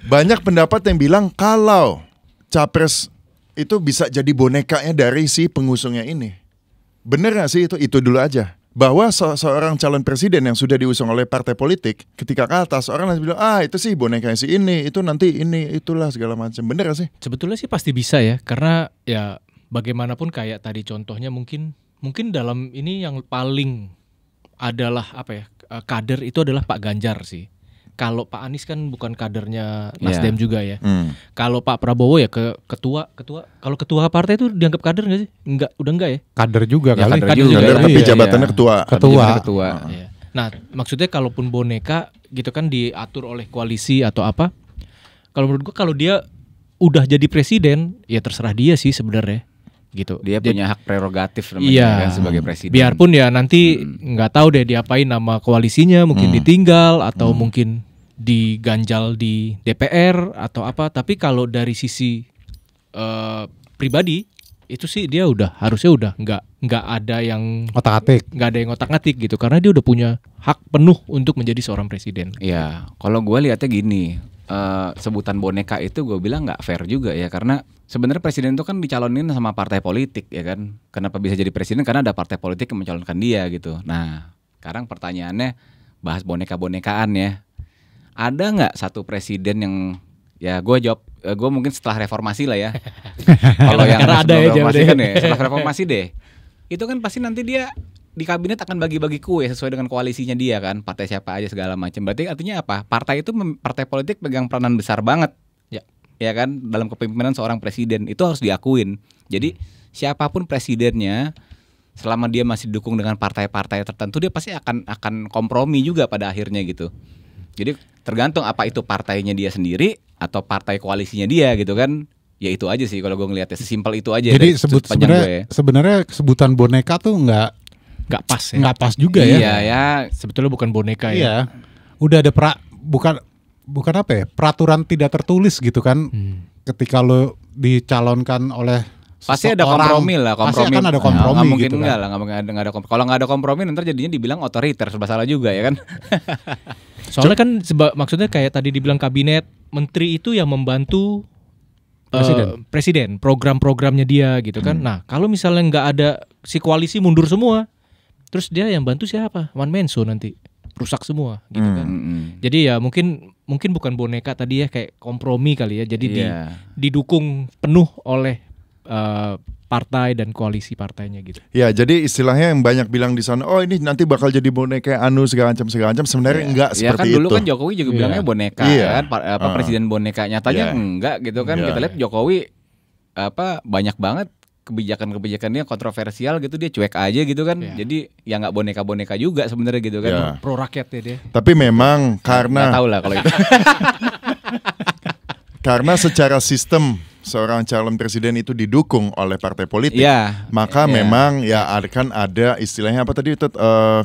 Banyak pendapat yang bilang kalau capres itu bisa jadi bonekanya dari si pengusungnya ini. Bener gak sih itu? Itu dulu aja. Bahwa seorang calon presiden yang sudah diusung oleh partai politik, ketika ke atas orang langsung bilang, itu sih bonekanya si ini, itu nanti ini, itulah segala macam. Bener gak sih? Sebetulnya sih pasti bisa ya, karena ya bagaimanapun kayak tadi contohnya mungkin dalam ini yang paling adalah kader itu adalah Pak Ganjar sih. Kalau Pak Anies kan bukan kadernya Nasdem juga ya. Kalau Pak Prabowo ya ketua. Kalau ketua partai itu dianggap kader nggak sih? Udah enggak ya? Kader juga kali. Kader tapi jabatannya ketua. Iya. Nah, maksudnya kalaupun boneka gitu kan diatur oleh koalisi atau apa? Kalau menurut gua kalau dia udah jadi presiden, ya terserah dia sih sebenarnya. Gitu. Dia punya hak prerogatif namanya kan sebagai presiden. Biarpun ya nanti nggak tahu deh diapain nama koalisinya, mungkin ditinggal atau mungkin diganjal di DPR atau apa. Tapi kalau dari sisi pribadi itu sih dia harusnya nggak ada yang otak-atik gitu, karena dia udah punya hak penuh untuk menjadi seorang presiden. Iya, kalau gue lihatnya gini. Sebutan boneka itu gue bilang nggak fair juga ya, karena sebenarnya presiden itu kan dicalonin sama partai politik ya kan. Kenapa bisa jadi presiden? Karena ada partai politik yang mencalonkan dia gitu. Nah sekarang pertanyaannya bahas boneka-bonekaan ya. Ada nggak satu presiden yang ya gue jawab, gue mungkin setelah reformasi lah ya. Kalau yang sebelum reformasi kan ya, setelah reformasi deh. Itu kan pasti nanti dia di kabinet akan bagi-bagi kue sesuai dengan koalisinya dia kan, partai siapa aja segala macam. Berarti artinya apa? Partai politik pegang peranan besar banget, ya kan, dalam kepemimpinan seorang presiden. Itu harus diakuin. Jadi siapapun presidennya, selama dia masih didukung dengan partai-partai tertentu, dia pasti akan kompromi juga pada akhirnya gitu. Jadi tergantung apa itu partainya dia sendiri atau partai koalisinya dia gitu kan. Ya itu aja sih kalau gue ngeliatnya, sesimpel itu aja. Jadi sebenarnya sebutan boneka tuh nggak pas ya. Nggak pas juga ya. Iya ya, sebetulnya bukan boneka ya. Iya. Udah ada bukan apa ya? Peraturan tidak tertulis gitu kan. Ketika lo dicalonkan oleh pasti ada kompromi lah, pasti akan ada kompromi. Nggak mungkin gitu enggak kan. lah, nggak ada kompromi. Kalau nggak ada kompromi nanti jadinya dibilang otoriter, serba salah juga ya kan. Soalnya kan maksudnya kayak tadi dibilang kabinet, menteri itu yang membantu presiden, program-programnya dia gitu kan. Nah kalau misalnya nggak ada, si koalisi mundur semua, terus dia yang bantu siapa? One man show nanti, rusak semua gitu kan. Jadi ya mungkin bukan boneka tadi ya, kayak kompromi kali ya. Jadi didukung penuh oleh partai dan koalisi partainya gitu. Ya, jadi istilahnya yang banyak bilang di sana, oh ini nanti bakal jadi boneka anu segala macam. Sebenarnya enggak seperti kan dulu itu. Kan Jokowi juga bilangnya boneka kan, presiden boneka. Nyatanya enggak gitu kan. Kita lihat Jokowi banyak banget kebijakan-kebijakannya kontroversial gitu, dia cuek aja gitu kan. Jadi ya nggak boneka-boneka juga sebenarnya gitu kan. Pro rakyat ya dia. Tapi memang karena nggak tahu lah kalau itu. Karena secara sistem seorang calon presiden itu didukung oleh partai politik, maka memang akan ada istilahnya apa tadi itu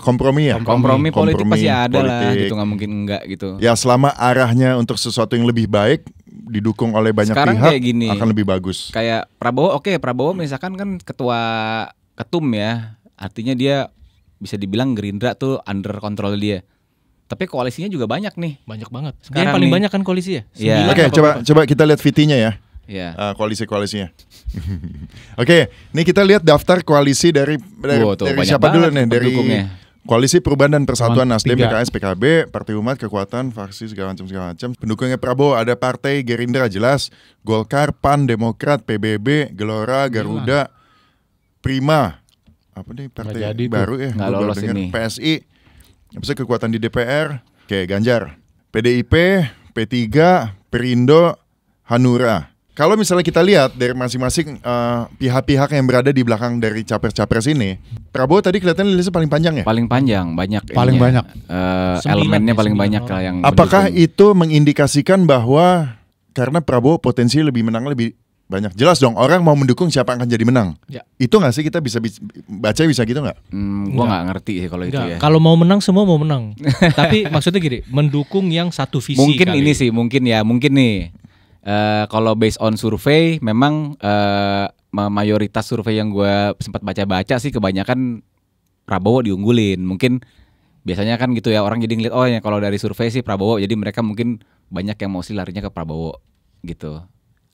kompromi ya. Kompromi politik pasti ada lah gitu, nggak mungkin enggak gitu. Ya selama arahnya untuk sesuatu yang lebih baik didukung oleh banyak sekarang pihak gini, akan lebih bagus. Kayak Prabowo misalkan kan ketum ya, artinya dia bisa dibilang Gerindra tuh under kontrol dia. Tapi koalisinya juga banyak nih. Banyak banget. Sekarang yang paling banyak kan koalisi ya? Oke, coba kita lihat VT-nya ya. Koalisi-koalisinya. Oke, ini kita lihat daftar koalisi dari siapa dulu nih? Dari Koalisi Perubahan dan Persatuan Nasdem, Tiga. PKS, PKB, Partai Umat, Kekuatan, Faksi segala macam. Pendukungnya Prabowo ada Partai Gerindra jelas, Golkar, PAN, Demokrat, PBB, Gelora, Garuda, Prima. Apa nih partai Nggak jadi baru ya? Nggak Gua baru lolos denger. ini. PSI. Habis itu kekuatan di DPR, kayak Ganjar. PDIP, P3, Perindo, Hanura. Kalau misalnya kita lihat dari masing-masing pihak-pihak yang berada di belakang dari capres-capres ini, Prabowo tadi kelihatannya listnya paling panjang ya? Paling panjang, banyak Paling ininya. banyak. Elemennya ya, paling 9 banyak orang. lah yang Apakah mendukung. itu mengindikasikan bahwa karena Prabowo potensi lebih menang lebih banyak? Jelas dong, orang mau mendukung siapa yang akan jadi menang. Ya. Itu nggak sih kita bisa baca bisa gitu nggak? Gua nggak ngerti sih kalau itu Enggak, ya. kalau mau menang semua mau menang. Tapi maksudnya gini, mendukung yang satu visi. Mungkin kali. ini sih, mungkin nih. Kalau based on survei, memang mayoritas survei yang gue sempat baca-baca sih kebanyakan Prabowo diunggulin. Mungkin biasanya kan gitu ya, orang jadi ngeliat, oh ya kalau dari survei sih Prabowo, jadi mereka mungkin banyak yang mau sih larinya ke Prabowo gitu.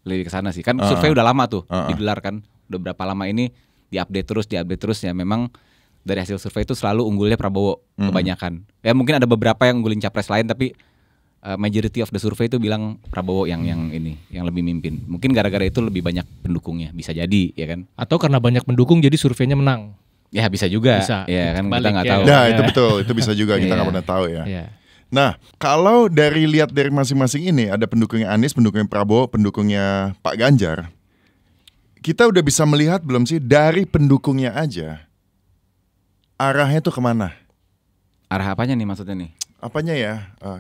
Lebih ke sana sih. Kan survei udah lama tuh digelar kan. Udah berapa lama ini diupdate terus ya. Memang dari hasil survei itu selalu unggulnya Prabowo kebanyakan. Ya mungkin ada beberapa yang unggulin capres lain, tapi majority of the survey itu bilang Prabowo yang ini yang lebih mimpin. Mungkin gara-gara itu lebih banyak pendukungnya, bisa jadi ya kan. Atau karena banyak pendukung jadi surveinya menang. Ya bisa juga. Bisa. Ya kan kita Balik nggak ya. tahu. Nah itu betul, itu bisa juga kita nggak Iya. pernah tahu ya. Iya. Nah kalau lihat dari masing-masing ini ada pendukungnya Anies, pendukungnya Prabowo, pendukungnya Pak Ganjar. Kita udah bisa melihat belum sih dari pendukungnya aja arahnya tuh kemana? Arah apanya nih maksudnya nih? Apanya ya?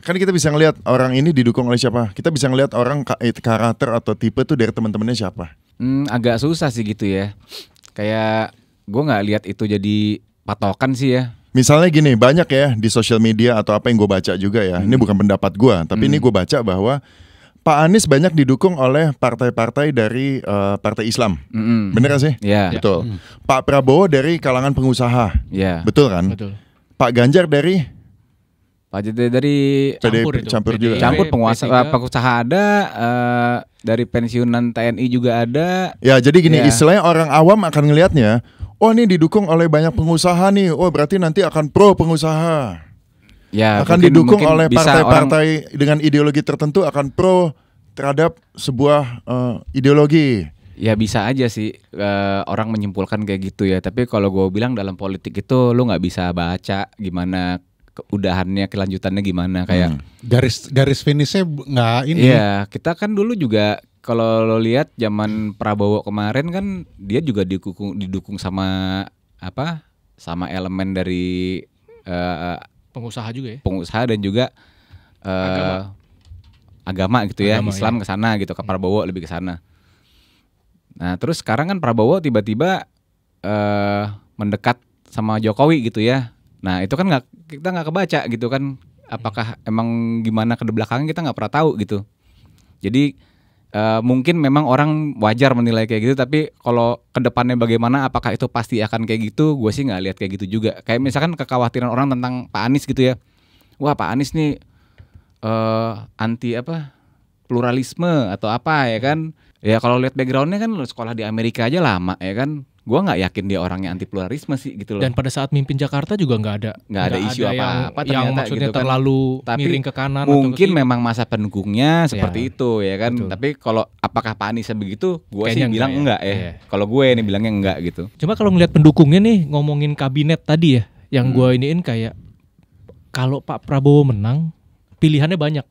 Kan kita bisa ngelihat orang ini didukung oleh siapa. Kita bisa ngelihat orang karakter atau tipe tuh dari teman-temannya siapa. Agak susah sih gitu ya. Kayak gue nggak lihat itu jadi patokan sih ya. Misalnya gini, banyak ya di sosial media atau apa yang gue baca juga ya. Ini bukan pendapat gue, tapi ini gue baca bahwa Pak Anies banyak didukung oleh partai-partai dari partai Islam. Bener gak sih? Iya. Betul. Pak Prabowo dari kalangan pengusaha. Iya. Betul kan? Betul. Pak Ganjar dari Pak Jete dari Campur itu. campur juga. campur penguasa P3. pengusaha ada, dari pensiunan TNI juga ada. Ya jadi gini, Ya. istilahnya orang awam akan ngelihatnya, oh ini didukung oleh banyak pengusaha nih, oh berarti nanti akan pro pengusaha. Ya, Akan mungkin- didukung mungkin oleh bisa partai-partai dengan ideologi tertentu akan pro terhadap sebuah ideologi. Ya bisa aja sih orang menyimpulkan kayak gitu ya. Tapi kalau gue bilang dalam politik itu lu nggak bisa baca gimana keudahannya, kelanjutannya gimana kayak. Garis finishnya nggak ini. Iya, kita kan dulu juga kalau lo lihat zaman Prabowo kemarin kan dia juga didukung sama apa? Sama elemen dari Pengusaha juga ya. pengusaha dan juga agama gitu ya. Agama, Islam ya. ke sana gitu, ke Prabowo lebih ke sana. Nah, terus sekarang kan Prabowo tiba-tiba mendekat sama Jokowi gitu ya. Nah, itu kan kita nggak kebaca gitu kan. Apakah emang gimana ke belakangnya kita nggak pernah tahu gitu. Jadi mungkin memang orang wajar menilai kayak gitu, tapi kalau kedepannya bagaimana, apakah itu pasti akan kayak gitu? Gue sih nggak lihat kayak gitu juga. Kayak misalkan kekhawatiran orang tentang Pak Anies gitu ya. Wah, Pak Anies nih anti apa? Pluralisme atau apa ya kan? Ya kalau lihat backgroundnya kan sekolah di Amerika aja lama ya kan. Gua nggak yakin dia orangnya anti pluralisme sih gitu loh. Dan pada saat mimpin Jakarta juga nggak ada isu apa-apa yang ternyata maksudnya gitu kan. terlalu Tapi miring ke kanan atau mungkin ke kiri. memang masa pendukungnya seperti itu ya kan. Betul. Tapi kalau apakah Pak Anies begitu, gue sih Kayaknya bilang enggak enggak ya. ya. Iya. Kalau gue nih bilangnya enggak gitu. Cuma kalau ngelihat pendukungnya nih, ngomongin kabinet tadi ya, yang gua iniin kayak kalau Pak Prabowo menang, pilihannya banyak.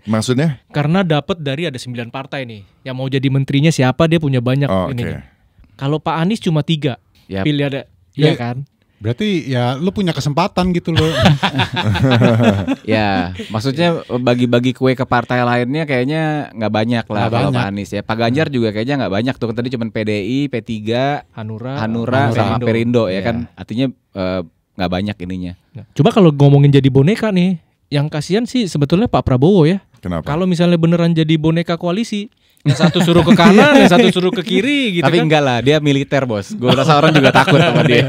Maksudnya? Karena dapat dari ada 9 partai nih, yang mau jadi menterinya siapa dia punya banyak Oh, ini. oke. Kalau Pak Anies cuma 3, Yap. pilih ada, Ya. iya kan? Berarti ya lu punya kesempatan gitu loh. Ya, maksudnya bagi-bagi kue ke partai lainnya kayaknya nggak banyak lah Nggak kalau banyak. Pak Anies ya. Pak Ganjar juga kayaknya nggak banyak tuh. Tadi cuma PDI, P3, Hanura sama Perindo ya kan. Artinya nggak banyak ininya. Nah, coba kalau ngomongin jadi boneka nih, yang kasihan sih sebetulnya Pak Prabowo ya. Kenapa? Kalau misalnya beneran jadi boneka koalisi, Yang satu suruh ke kanan, yang satu suruh ke kiri gitu. Tapi kan. enggak lah, dia militer bos. Gue rasa orang juga takut sama dia.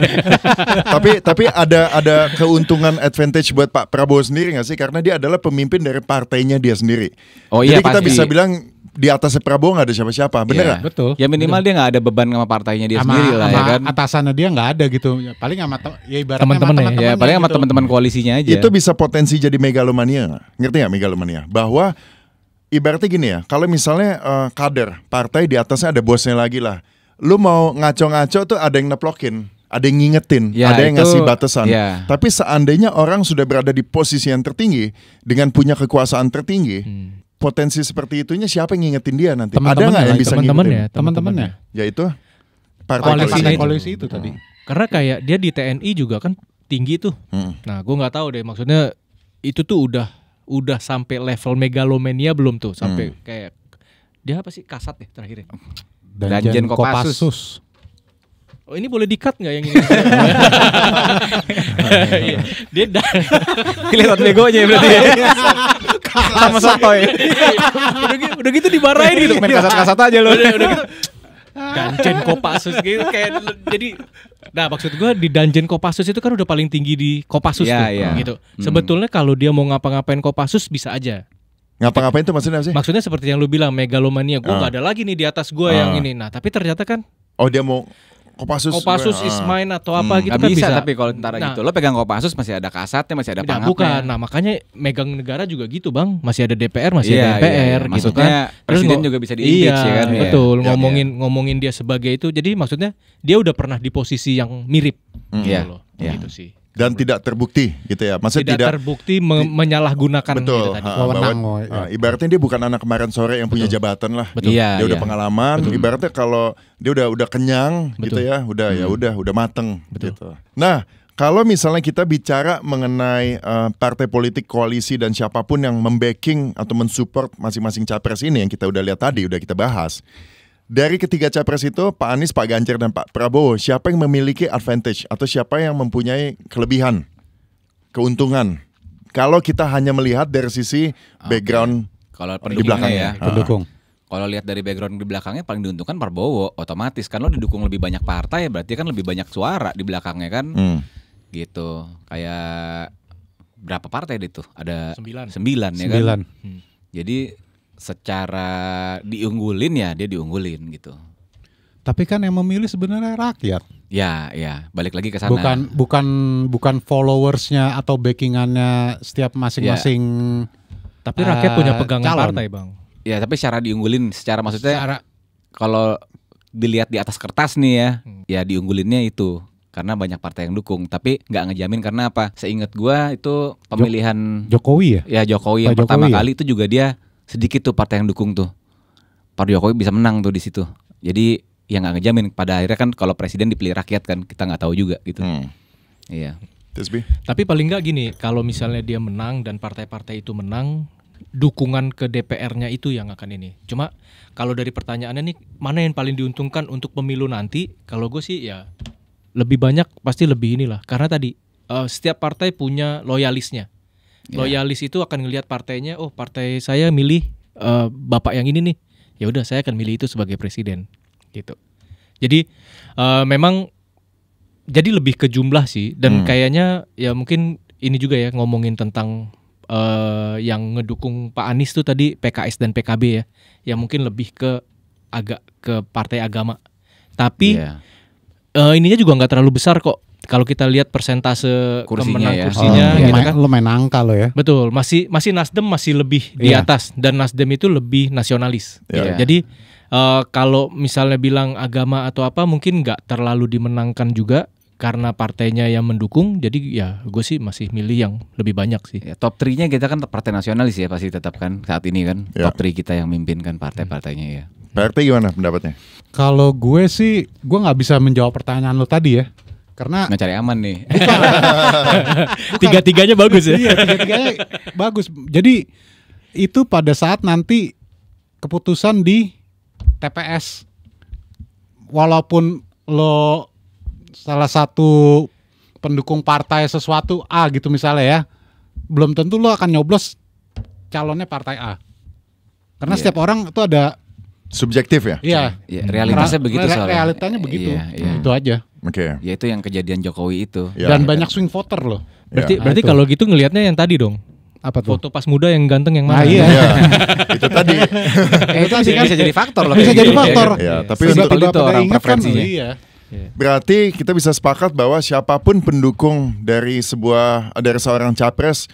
Tapi ada keuntungan advantage buat Pak Prabowo sendiri nggak sih? Karena dia adalah pemimpin dari partainya dia sendiri. Oh iya, Jadi kita pasti. bisa bilang di atasnya Prabowo nggak ada siapa-siapa, bener Iya. nggak? Betul. Ya minimal dia nggak ada beban sama partainya dia sendiri lah ya kan. Atasannya dia nggak ada gitu. Paling sama ya ibaratnya Teman-temannya. sama Ya teman-temannya paling sama gitu. teman-teman koalisinya aja. Itu bisa potensi jadi megalomania nggak? Ngerti nggak megalomania? Bahwa ibaratnya gini ya, kalau misalnya kader partai di atasnya ada bosnya lagi lah. Lu mau ngaco-ngaco tuh ada yang neplokin, ada yang ngingetin, Ya, ada yang itu, ngasih batasan. ya. Tapi seandainya orang sudah berada di posisi yang tertinggi dengan punya kekuasaan tertinggi, potensi seperti itunya siapa yang ngingetin dia nanti? Ada Teman-temannya nggak yang lah, bisa teman-temannya, ngingetin? Teman-temannya. Yaitu Koalisi koalisi. itu tadi. Karena kayak dia di TNI juga kan tinggi tuh. Nah, gue nggak tahu deh maksudnya itu tuh udah sampai level megalomania belum tuh sampai kayak dia apa sih kasat ya terakhir ya? Danjen Kopassus. Oh ini boleh di-cut nggak yang ini? Iya. Dia Kelihatan begonya berarti ya. Sama Sotoy. udah gitu dimarahin gitu. Main kasat-kasat aja lo. Udah gitu. Danjen Kopassus gitu kayak jadi. Nah maksud gue di Danjen Kopassus itu kan udah paling tinggi di Kopassus Ya, tuh, ya. gitu. Sebetulnya kalau dia mau ngapa-ngapain Kopassus bisa aja. Ngapa-ngapain itu maksudnya apa sih? Maksudnya seperti yang lu bilang megalomania, gue nggak ada lagi nih di atas gue yang ini. Nah tapi ternyata kan Oh dia mau Kopassus is mine atau apa gitu Gak kan bisa, bisa. tapi kalau ntar Nah, gitu lo pegang Kopassus masih ada kasatnya, masih ada Nah, pangapnya. bukan. Nah, makanya megang negara juga gitu, Bang. Masih ada DPR, masih Iya, ada MPR iya. gitu Maksudnya kan. presiden juga bisa di-impeach, iya, ya kan? Iya. Betul. Iya, Ngomongin dia sebagai itu. Jadi maksudnya dia udah pernah di posisi yang mirip gitu Iya, loh. iya. Gitu sih. dan tidak terbukti gitu ya. Maksudnya Tidak terbukti menyalahgunakan betul. gitu tadi. Wewenang, Ibaratnya dia bukan anak kemarin sore yang punya jabatan lah. Betul. Iya, Dia udah iya. pengalaman. Ibaratnya kalau dia udah kenyang gitu Betul. ya, udah mateng Betul. gitu. Nah, kalau misalnya kita bicara mengenai partai politik koalisi dan siapapun yang membacking atau mensupport masing-masing capres ini yang kita udah lihat tadi, udah kita bahas. Dari ketiga capres itu, Pak Anies, Pak Ganjar, dan Pak Prabowo, siapa yang memiliki advantage atau siapa yang mempunyai kelebihan, keuntungan? Kalau kita hanya melihat dari sisi background Kalau di belakangnya ya. Pendukung. Kalau lihat dari background di belakangnya paling diuntungkan Prabowo, otomatis kan lo didukung lebih banyak partai, berarti kan lebih banyak suara di belakangnya kan. Gitu. Kayak berapa partai itu? Ada 9 ya kan. Jadi secara diunggulin ya dia diunggulin gitu. Tapi kan yang memilih sebenarnya rakyat. Ya, balik lagi ke sana. Bukan followersnya atau backingannya setiap masing-masing. Tapi rakyat punya pegangan calon. partai, Bang. Ya, tapi secara diunggulin, secara maksudnya kalau dilihat di atas kertas nih ya, ya diunggulinnya itu karena banyak partai yang dukung, tapi nggak ngejamin karena apa? Seingat gua itu pemilihan Jokowi ya? Ya Jokowi yang Pak pertama Jokowi ya? kali itu juga dia sedikit tuh partai yang dukung tuh. Pak Jokowi bisa menang tuh di situ. Jadi ya nggak ngejamin. Pada akhirnya kan kalau presiden dipilih rakyat kan kita nggak tahu juga gitu. Iya. Tapi paling nggak gini, kalau misalnya dia menang dan partai-partai itu menang, dukungan ke DPR-nya itu yang akan ini. Cuma kalau dari pertanyaannya nih, mana yang paling diuntungkan untuk pemilu nanti? Kalau gue sih ya lebih banyak pasti lebih inilah. Karena tadi setiap partai punya loyalisnya. Loyalis itu akan ngelihat partainya, oh partai saya milih bapak yang ini nih, ya udah saya akan milih itu sebagai presiden, gitu. Jadi memang jadi lebih ke jumlah sih, dan kayaknya ya mungkin ini juga ya ngomongin tentang yang ngedukung Pak Anies tuh tadi PKS dan PKB ya, yang mungkin lebih ke agak ke partai agama. Tapi ininya juga nggak terlalu besar kok. Kalau kita lihat persentase Kursinya kemenang ya. kursinya gitu kan. Lo main angka lo ya. Betul, masih Nasdem masih lebih di Iya. atas, dan Nasdem itu lebih nasionalis. Gitu. Iya. Jadi kalau misalnya bilang agama atau apa mungkin nggak terlalu dimenangkan juga karena partainya yang mendukung. Jadi ya gue sih masih milih yang lebih banyak sih. Ya, top 3-nya kita kan partai nasionalis ya pasti tetap kan saat ini kan. Ya. Top 3 kita yang mimpin kan partai-partainya ya. Pak RT gimana pendapatnya? Kalau gue sih, gue nggak bisa menjawab pertanyaan lo tadi ya. Karena Nggak cari aman nih. Tiga-tiganya bagus ya. Iya, tiga-tiganya bagus. Jadi itu pada saat nanti keputusan di TPS, walaupun lo salah satu pendukung partai sesuatu A gitu misalnya ya, belum tentu lo akan nyoblos calonnya partai A. Karena setiap orang itu ada subjektif ya? Iya. Ya, realitasnya begitu soalnya. Realitanya begitu. Iya. Itu aja. Oke. Ya itu yang kejadian Jokowi itu. Ya. Dan banyak swing voter loh. Berarti Nah, itu. kalau gitu ngelihatnya yang tadi dong. Apa tuh? Foto pas muda yang ganteng yang Nah, mana? iya. Iya. Itu tadi. Itu bisa jadi faktor loh. Bisa kayak jadi gitu. faktor. Ya, tapi Sesimpel untuk itu orang preferensinya. Iya. berarti kita bisa sepakat bahwa siapapun pendukung dari seorang capres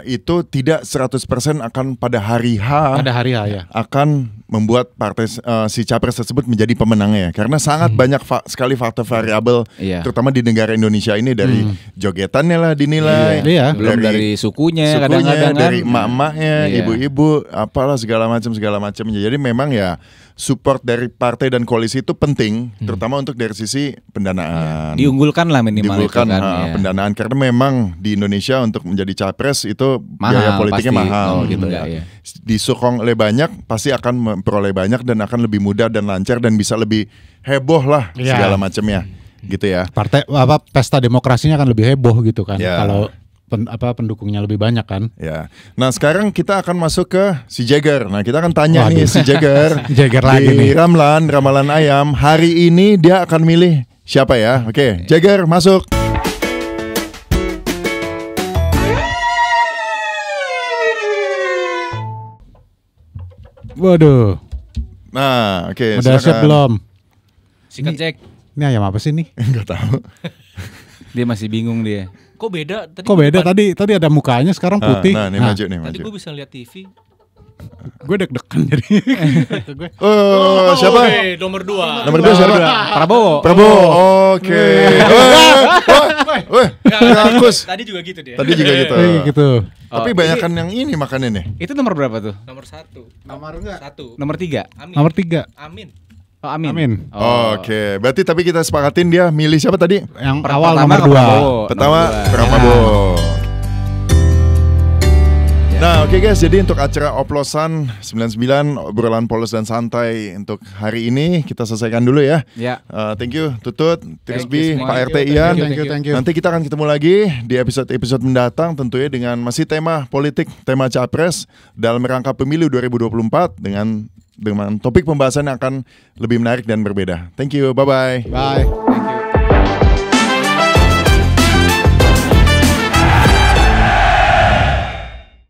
itu tidak 100% akan pada hari H Ada hari H ya. akan membuat partai si capres tersebut menjadi pemenangnya ya. Karena sangat banyak sekali faktor variabel Iya. terutama di negara Indonesia ini dari jogetannya lah dinilai, Iya. Belum dari sukunya kadang-kadang kan. dari emak-emaknya, Iya. ibu-ibu, apalah segala macam. Jadi memang ya support dari partai dan koalisi itu penting, terutama untuk dari sisi pendanaan. Diunggulkan lah minimal Diunggulkan itu kan. Ya. pendanaan karena memang di Indonesia untuk menjadi capres itu Mahal, biaya politiknya pasti. mahal. Oh, gitu ya. ya. Disokong oleh banyak pasti akan memperoleh banyak dan akan lebih mudah dan lancar dan bisa lebih heboh lah Iya. segala macamnya. Gitu ya. Partai pesta demokrasinya akan lebih heboh gitu kan. Ya. Kalau pendukungnya lebih banyak kan. Ya. Nah, sekarang kita akan masuk ke si Jagger. Nah, kita akan tanya Waduh. nih si Jagger. Jagger lagi di nih. Ramalan Ayam. Hari ini dia akan milih siapa ya? Oke, Jagger masuk. Waduh. Nah, oke, Udah siap silakan. belum? Sikat cek. Ini ayam apa sih nih? Enggak tahu. Dia masih bingung dia. Kok beda? Kok beda tadi ada mukanya sekarang putih. Nah, nih maju nih, Tadi maju. gue bisa lihat TV. Gue deg-degan jadi. Gue. Oh, siapa? Nomor 2. Nomor 2 siapa? Prabowo. Oke. Weh, rakus. Tadi juga gitu dia. Tadi juga gitu. Gitu. Tapi banyakan yang ini makannya nih. Itu nomor berapa tuh? Nomor 1. Nomor enggak? 1. Nomor 3. Amin. Nomor 3. Amin. Oh, Amin. Amin. Oke, berarti tapi kita sepakatin dia milih siapa tadi? Yang Pertama awal nomor ke 2. Prabowo. Pertama Nomor dua. Prabowo. Nah, oke guys, jadi untuk acara oplosan 99 obrolan polos dan santai untuk hari ini kita selesaikan dulu ya. Ya. Thank you Tutut, Trisby, semua. Pak RT Ian. Thank you. Nanti kita akan ketemu lagi di episode-episode mendatang tentunya dengan masih tema politik, tema capres dalam rangka pemilu 2024 dengan topik pembahasan yang akan lebih menarik dan berbeda. Thank you, bye-bye. Bye.